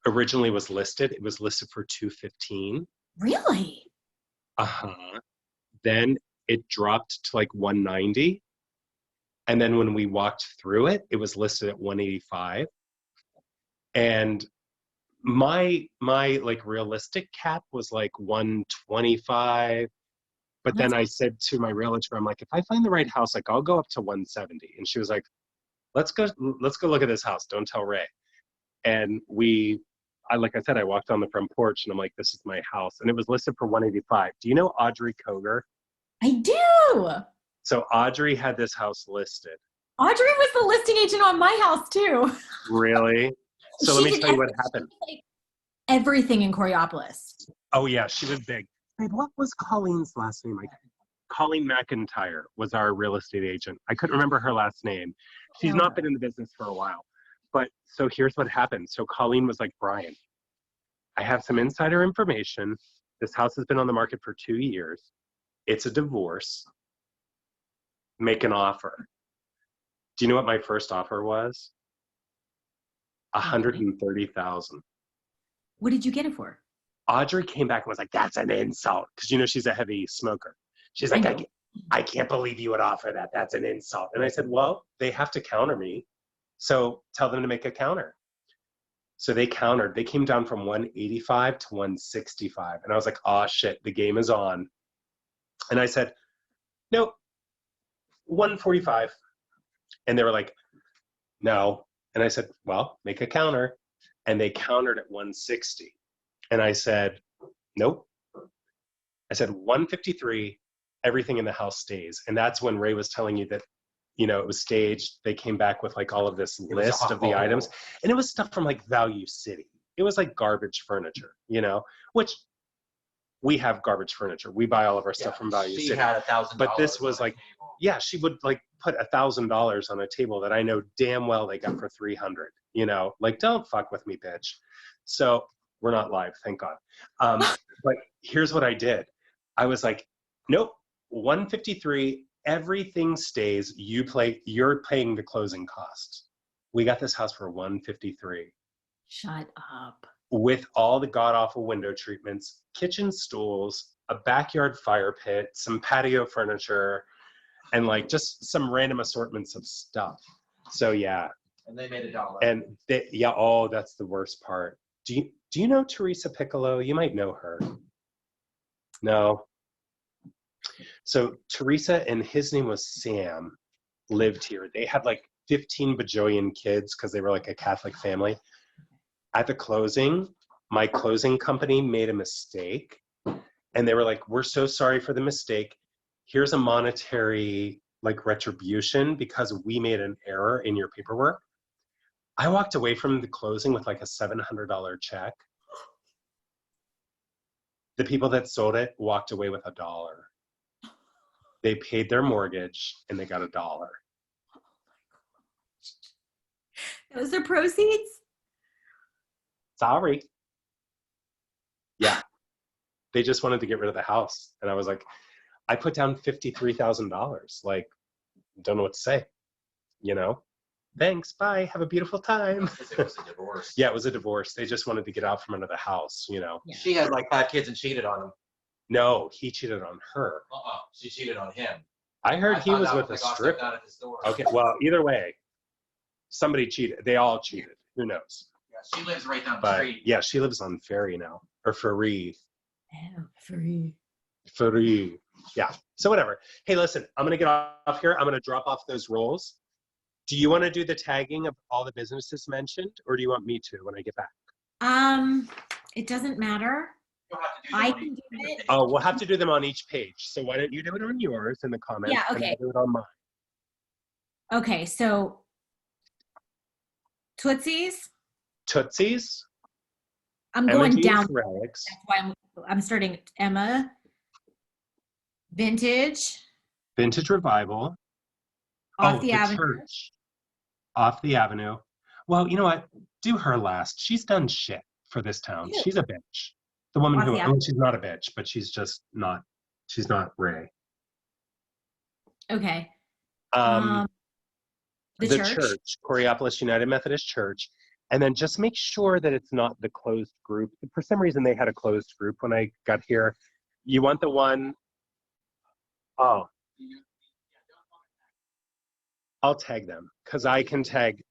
originally was listed, it was listed for $215,000. Really? Then it dropped to like $190,000. And then when we walked through it, it was listed at $185,000. And my like realistic cap was like $125,000. But then I said to my realtor, I'm like, if I find the right house, like I'll go up to $170,000. And she was like, let's go look at this house. Don't tell Ray. And like I said, I walked on the front porch and I'm like, this is my house. And it was listed for $185,000. Do you know Audrey Koger? I do. So Audrey had this house listed. Audrey was the listing agent on my house too. Really? So let me tell you what happened. Like everything in Coraopolis. Oh yeah, she was big. Babe, what was Colleen's last name? Colleen McIntyre was our real estate agent. I couldn't remember her last name. She's not been in the business for a while. But so here's what happened. So Colleen was like, Bryan, I have some insider information. This house has been on the market for 2 years. It's a divorce. Make an offer. Do you know what my first offer was? $130,000. What did you get it for? Audrey came back and was like, that's an insult. Because, you know, she's a heavy smoker. She's like, I can't believe you would offer that. That's an insult. And I said, well, they have to counter me. So tell them to make a counter. So they countered. They came down from 185 to 165. And I was like, oh, shit, the game is on. And I said, nope, 145. And they were like, no. And I said, well, make a counter. And they countered at 160. And I said, nope. I said, 153, everything in the house stays. And that's when Ray was telling you that, you know, it was staged. They came back with like all of this list of the items. And it was stuff from like Value City. It was like garbage furniture, you know, which we have garbage furniture. We buy all of our stuff from Value City. She had $1,000. But this was like, yeah, she would like put $1,000 on a table that I know damn well they got for 300, you know, like, don't fuck with me, bitch. So we're not live, thank God. But here's what I did. I was like, nope, 153, everything stays. You're paying the closing costs. We got this house for 153. Shut up. With all the god-awful window treatments, kitchen stools, a backyard fire pit, some patio furniture, and like just some random assortments of stuff. So yeah. And they made $1. And oh, that's the worst part. Do you know Teresa Piccolo? You might know her. No. So Teresa and his name was Sam lived here. They had like 15 bajillion kids because they were like a Catholic family. At the closing, my closing company made a mistake. And they were like, we're so sorry for the mistake. Here's a monetary like retribution because we made an error in your paperwork. I walked away from the closing with like a $700 check. The people that sold it walked away with $1. They paid their mortgage and they got $1. Those are proceeds? Sorry. Yeah. They just wanted to get rid of the house. And I was like, I put down $53,000. Like, don't know what to say, you know? Thanks, bye, have a beautiful time. It was a divorce. Yeah, it was a divorce. They just wanted to get out from under the house, you know? Yeah. She had like 5 kids and cheated on him. No, he cheated on her. She cheated on him. I heard he was with a stripper. Down at his door. Okay, well, either way, somebody cheated. They all cheated. Who knows? Yeah, she lives right down the But street. yeah, she lives on Ferry now, or Ferry. Oh, free. Ferry. Yeah, so whatever. Hey, listen, I'm going to get off here. I'm going to drop off those rolls. Do you want to do the tagging of all the businesses mentioned, or do you want me to when I get back? It doesn't matter. You'll have to do I them on can each do it. Oh, we'll have to do them on each page. So why don't you do it on yours in the comments? Yeah, And okay. I'll do it on mine. Okay, so Tootsies. Tootsies. I'm going Emmett down. Relics. That's why I'm starting Emma. Vintage. Vintage Revival. Off the Avenue. Church. Off the Avenue. Well, you know what? Do her last. She's done shit for this town. Ew. She's a bitch. The woman Off who, the I mean, she's not a bitch, but she's just not, she's not Ray. Okay. The The church, Coraopolis United Methodist Church. And then just make sure that it's not the closed group. For some reason, they had a closed group when I got here. You want the one, oh. I'll tag them because I can tag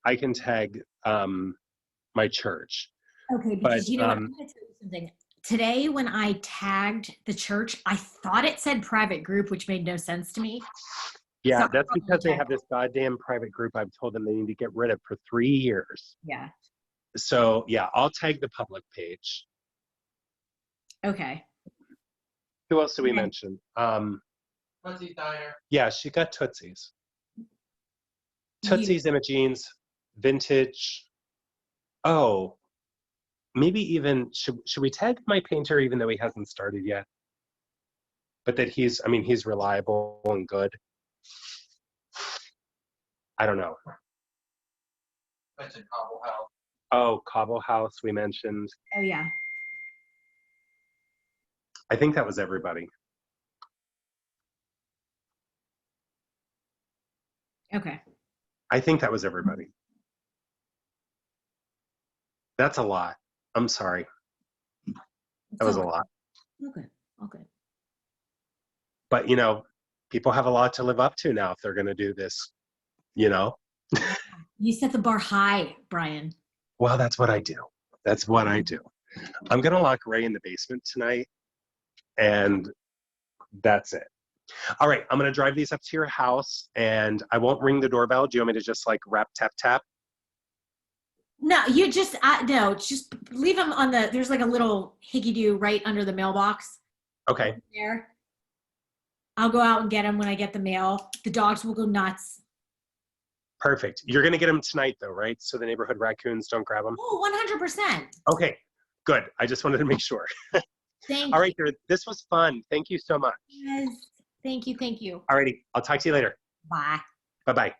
my church. Okay, because But, you know what, I'm going to tell you something. Today, when I tagged the church, I thought it said private group, which made no sense to me. Yeah, So that's because they have this goddamn private group I've told them they need to get rid of for 3 years. Yeah. So yeah, I'll tag the public page. Okay. Who else did we Okay. mention? Tootsie Diner. Yeah, she got Tootsies. Tootsies, Imogines, Vintage. Oh, maybe even, should we tag my painter even though he hasn't started yet? But that he's reliable and good. I don't know. That's in Cobble House. Oh, Cobble House we mentioned. Oh yeah. I think that was everybody. Okay. I think that was everybody. That's a lot. I'm sorry. That was a lot. Okay. Okay. But, you know, people have a lot to live up to now if they're going to do this, you know? You set the bar high, Bryan. Well, that's what I do. That's what I do. I'm going to lock Ray in the basement tonight, and that's it. All right, I'm going to drive these up to your house, and I won't ring the doorbell. Do you want me to just like rap, tap, tap? No, you just no, just leave them on the. There's like a little higgy-doo right under the mailbox. Okay. There. I'll go out and get them when I get the mail. The dogs will go nuts. Perfect. You're going to get them tonight, though, right? So the neighborhood raccoons don't grab them? Oh, 100%. Okay, good. I just wanted to make sure. Thank All right, dear. This was fun. Thank you so much. you. Yes. Thank you. Thank you. All righty. I'll talk to you later. Bye. Bye-bye.